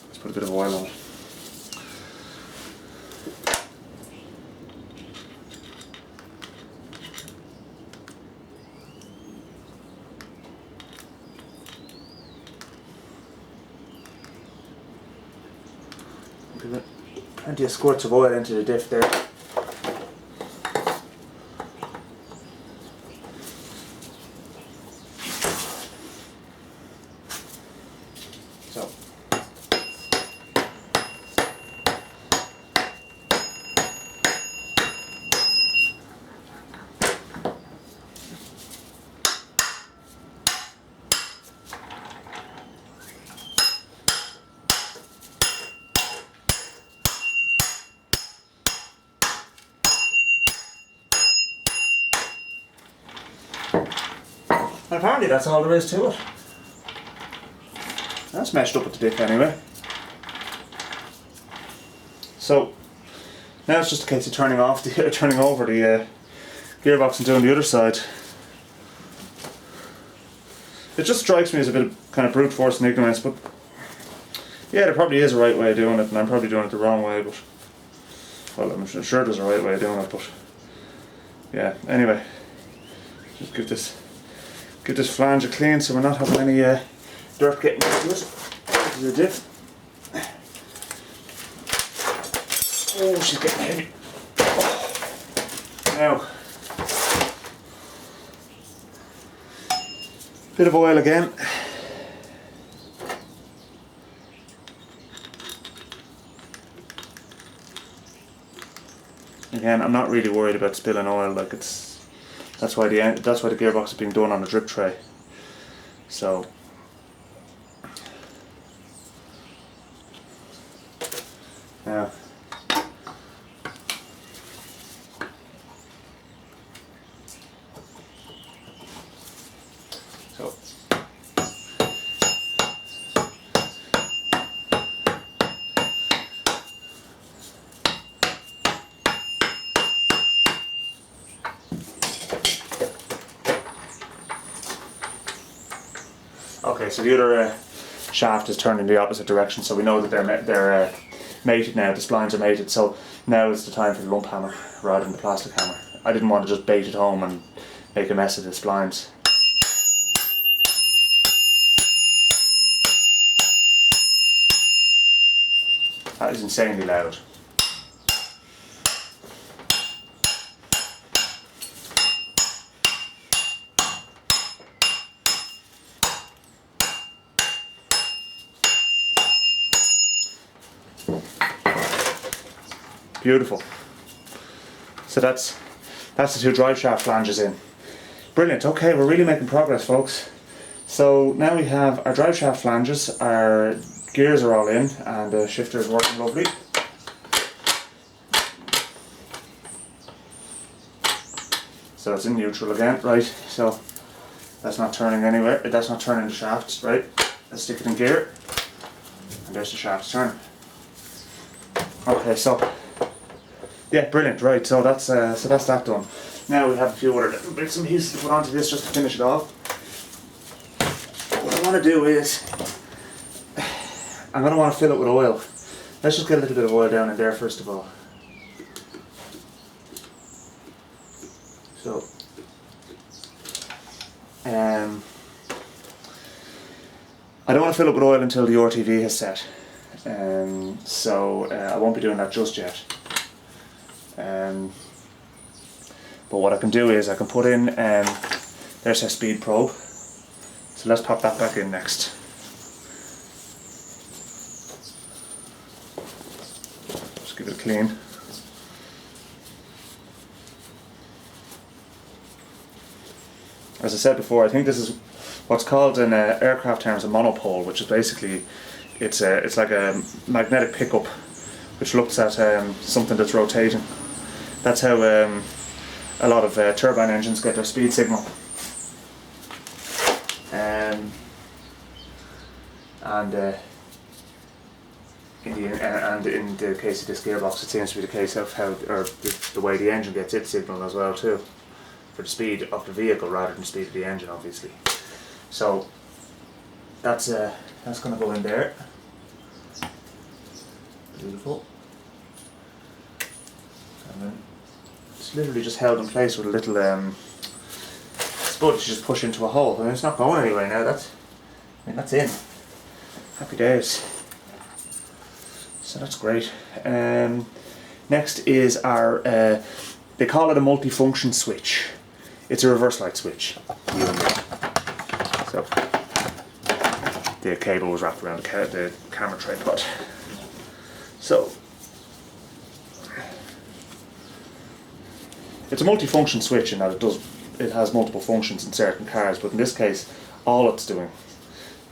Let's put a bit of oil on it. Plenty of squirts of oil into the diff there. So. And apparently that's all there is to it. That's meshed up with the diff anyway. So now it's just a case of turning over the gearbox and doing the other side. It just strikes me as a bit of kind of brute force and ignorance, but yeah, there probably is a right way of doing it, and I'm probably doing it the wrong way. But well, I'm sure there's a right way of doing it, but yeah. Anyway, just give this flange a clean so we're not having any dirt getting into it. This is a diff. Oh, she's getting heavy. Now, bit of oil again. Again, I'm not really worried about spilling oil. Like that's why the gearbox is being done on a drip tray. So now okay, so the other shaft is turned in the opposite direction, so we know that they're mated now. The splines are mated, so now is the time for the lump hammer rather than the plastic hammer. I didn't want to just bait it home and make a mess of the splines. That is insanely loud. Beautiful. So that's the two drive shaft flanges in. Brilliant. Okay, we're really making progress, folks. So now we have our drive shaft flanges, our gears are all in, and the shifter is working lovely. So it's in neutral again, right? So that's not turning anywhere. That's not turning the shafts, right? Let's stick it in gear, and there's the shafts turning. Okay, so yeah, brilliant. Right, so that's that done. Now we have a few other little bits and pieces to put onto this just to finish it off. What I want to do is I'm going to want to fill it with oil. Let's just get a little bit of oil down in there first of all. So I don't want to fill it with oil until the RTV has set. So I won't be doing that just yet. But what I can do is I can put in, there's our speed probe, so let's pop that back in next. Just give it a clean. As I said before, I think this is what's called in aircraft terms a monopole, which is basically it's like a magnetic pickup which looks at something that's rotating. That's how a lot of turbine engines get their speed signal. and in the case of this gearbox, it seems to be the case of how, or the way the engine gets its signal as well too, for the speed of the vehicle rather than the speed of the engine, obviously. So that's going to go in there. Beautiful. And then it's literally just held in place with a little spud to just push into a hole. I mean, it's not going anywhere now. That's in. Happy days. So that's great. Next is our, they call it a multifunction switch. It's a reverse light switch. So the cable was wrapped around the camera tripod. So it's a multifunction switch in that it has multiple functions in certain cars, but in this case all it's doing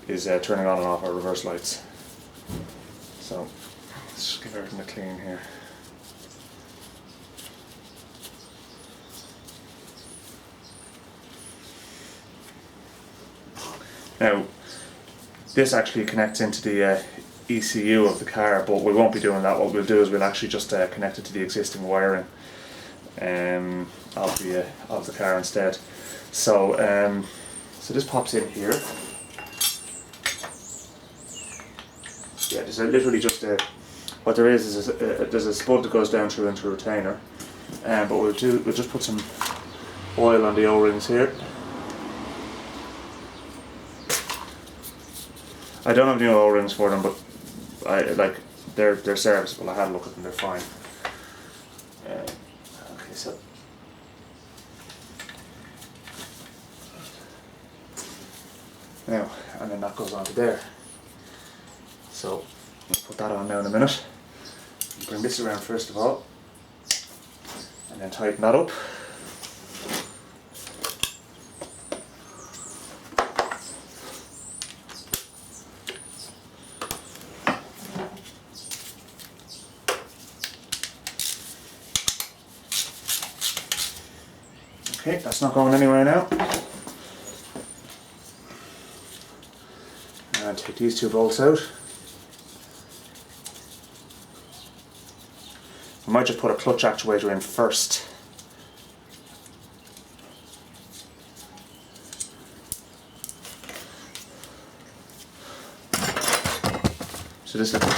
is turning on and off our reverse lights. So let's just give everything a clean here. Now this actually connects into the ECU of the car, but we won't be doing that. What we'll do is we'll actually just connect it to the existing wiring of the car instead. So so this pops in here. Yeah, there's literally just what there is there's a spud that goes down through into a retainer, but we'll just put some oil on the O-rings here. I don't have new O-rings for them, but they're serviceable. I had a look at them; they're fine. Okay, so now, and then that goes onto there. So we'll put that on now in a minute. Bring this around first of all, and then tighten that up. Okay, that's not going anywhere now. And take these two bolts out. I might just put a clutch actuator in first. So this little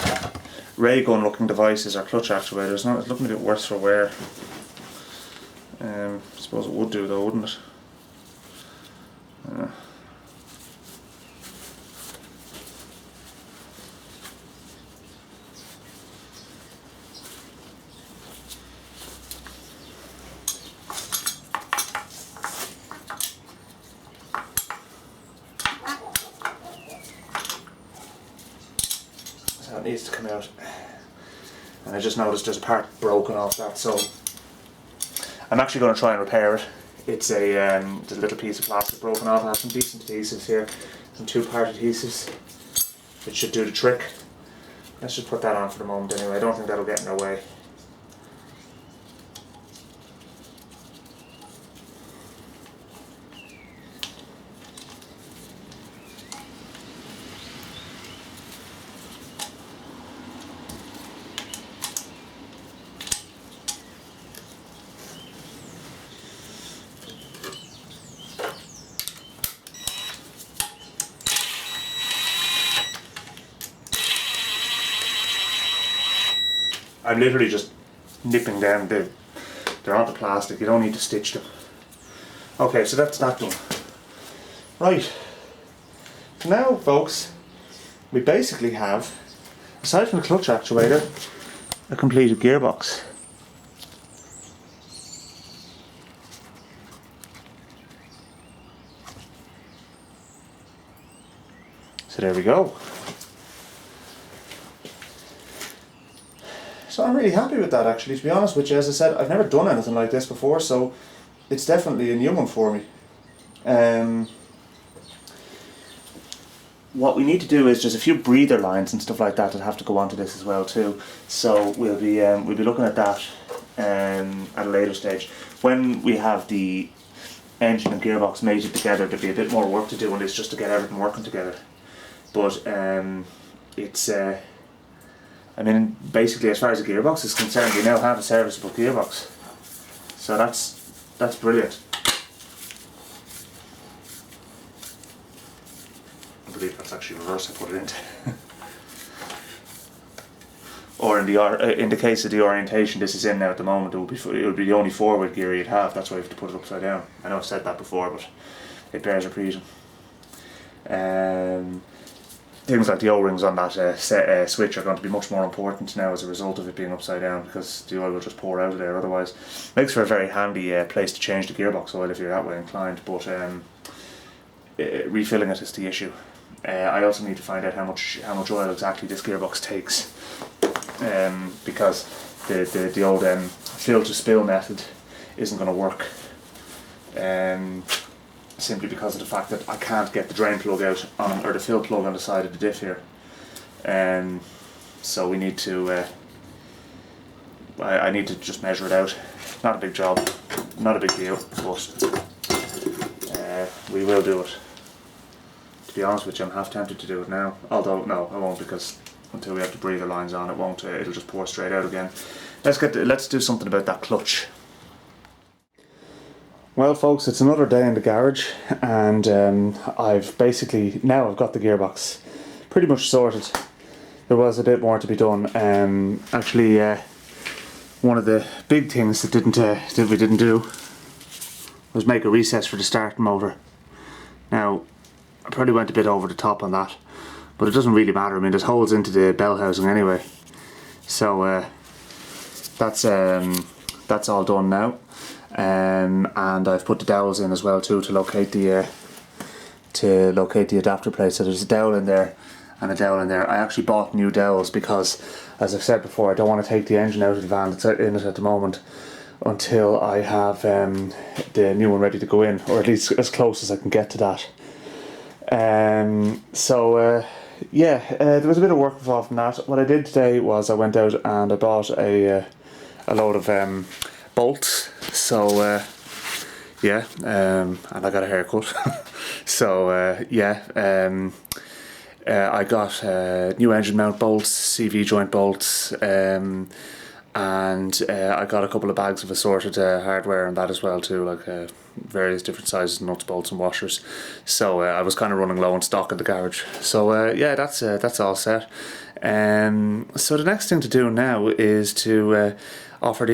ray gun looking device is our clutch actuator. It's looking a bit worse for wear. I suppose it would do though, wouldn't it? So it needs to come out. And I just noticed there's a part broken off that, so I'm actually going to try and repair it. It's a little piece of plastic broken off. I have some decent adhesives here, some 2-part adhesives, which should do the trick. Let's just put that on for the moment anyway. I don't think that'll get in our way. I'm literally just nipping down they're on the plastic, you don't need to stitch them. Okay, so that's that done. Right, so now folks, we basically have, aside from the clutch actuator, a completed gearbox. So there we go. So I'm really happy with that actually, to be honest with you. As I said, I've never done anything like this before, so it's definitely a new one for me. What we need to do is just a few breather lines and stuff like that have to go onto this as well too. So we'll be looking at that at a later stage. When we have the engine and gearbox mated together, there'll be a bit more work to do on this just to get everything working together. But it's I mean, basically, as far as the gearbox is concerned, we now have a serviceable gearbox. So that's brilliant. I believe that's actually reverse. I put it into. Or in the case of the orientation this is in now at the moment, it would be the only forward gear you'd have. That's why you have to put it upside down. I know I've said that before, but it bears repeating. Things like the O-rings on that switch are going to be much more important now as a result of it being upside down, because the oil will just pour out of there otherwise. Makes for a very handy place to change the gearbox oil if you're that way inclined, but refilling it is the issue. I also need to find out how much oil exactly this gearbox takes, because the old fill to spill method isn't going to work, simply because of the fact that I can't get the drain plug out on, or the fill plug on the side of the diff here. So we need to I need to just measure it out. Not a big job, not a big deal, but we will do it. To be honest with you, I'm half tempted to do it now. Although no, I won't, because until we have the breather lines on, it won't. It'll just pour straight out again. Let's do something about that clutch. Well, folks, it's another day in the garage, and I've got the gearbox pretty much sorted. There was a bit more to be done. Actually, one of the big things that we didn't do was make a recess for the starting motor. Now, I probably went a bit over the top on that, but it doesn't really matter. I mean, there's holes into the bell housing anyway, so that's all done now. And I've put the dowels in as well too to locate the adapter plate. So there's a dowel in there and a dowel in there. I actually bought new dowels because, as I've said before, I don't want to take the engine out of the van that's in it at the moment until I have the new one ready to go in, or at least as close as I can get to that. There was a bit of work involved in that. What I did today was I went out and I bought a load of bolts. So and I got a haircut. I got new engine mount bolts, CV joint bolts, and I got a couple of bags of assorted hardware and that as well too, like various different sizes, nuts, bolts and washers. So I was kind of running low on stock in the garage. So that's all set. So the next thing to do now is to offer the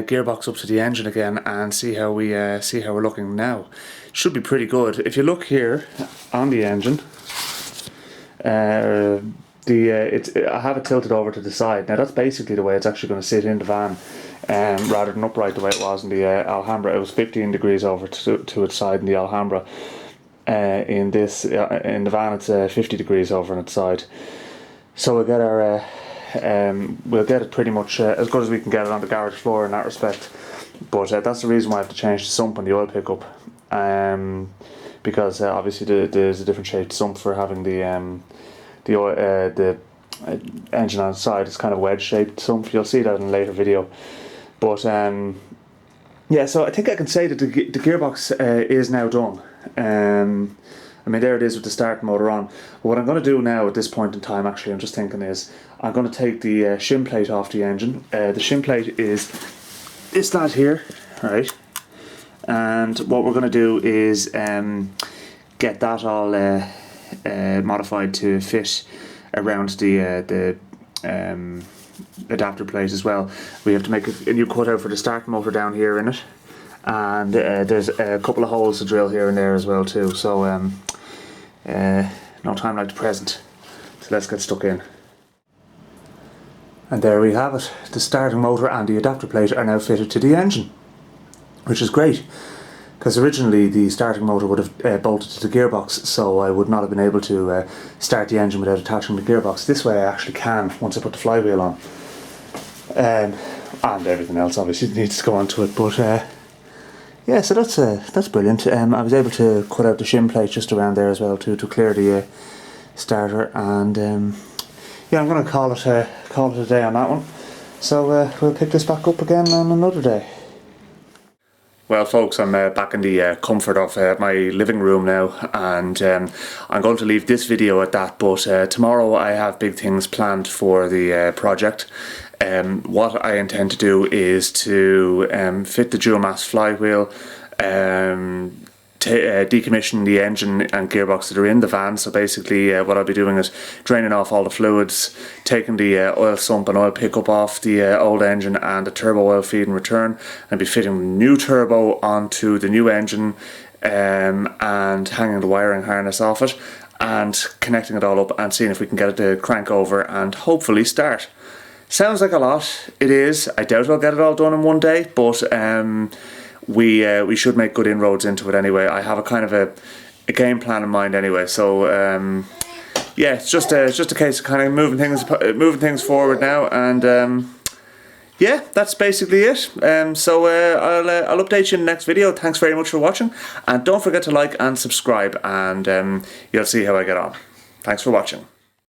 gearbox up to the engine again and see how we're looking now. Should be pretty good. If you look here on the engine, I have it tilted over to the side. Now that's basically the way it's actually going to sit in the van, rather than upright the way it was in the Alhambra. It was 15 degrees over to its side in the Alhambra. In the van it's 50 degrees over on its side. So we'll get our we'll get it pretty much as good as we can get it on the garage floor in that respect. But that's the reason why I have to change the sump on the oil pickup, because obviously there's a different shaped sump for having the engine on the side. It's kind of wedge shaped sump. You'll see that in a later video. But so I think I can say that the gearbox is now done. I mean, there it is with the start motor on. But what I'm going to do now at this point in time, actually, I'm just thinking is, I'm going to take the shim plate off the engine. The shim plate is this lad here, right? And what we're going to do is get that all modified to fit around the adapter plate as well. We have to make a new cutout for the start motor down here in it. And there's a couple of holes to drill here and there as well too. So no time like the present. So let's get stuck in. And there we have it. The starting motor and the adapter plate are now fitted to the engine, which is great, because originally the starting motor would have bolted to the gearbox, so I would not have been able to start the engine without attaching the gearbox. This way I actually can, once I put the flywheel on. And everything else obviously needs to go onto it, but yeah, so that's brilliant. I was able to cut out the shim plate just around there as well too, to clear the starter, and yeah, I'm going to call it a day on that one. So we'll pick this back up again on another day. Well folks, I'm back in the comfort of my living room now, and I'm going to leave this video at that, but tomorrow I have big things planned for the project. What I intend to do is to fit the dual mass flywheel, decommission the engine and gearbox that are in the van. So basically what I'll be doing is draining off all the fluids, taking the oil sump and oil pickup off the old engine and the turbo oil feed in return, and be fitting the new turbo onto the new engine and hanging the wiring harness off it and connecting it all up and seeing if we can get it to crank over and hopefully start. Sounds like a lot. It is. I doubt I'll get it all done in one day, but we should make good inroads into it anyway. I have a kind of a game plan in mind anyway. So yeah, it's just a case of kind of moving things forward now, and yeah, that's basically it. So I'll update you in the next video. Thanks very much for watching, and don't forget to like and subscribe, and you'll see how I get on. Thanks for watching.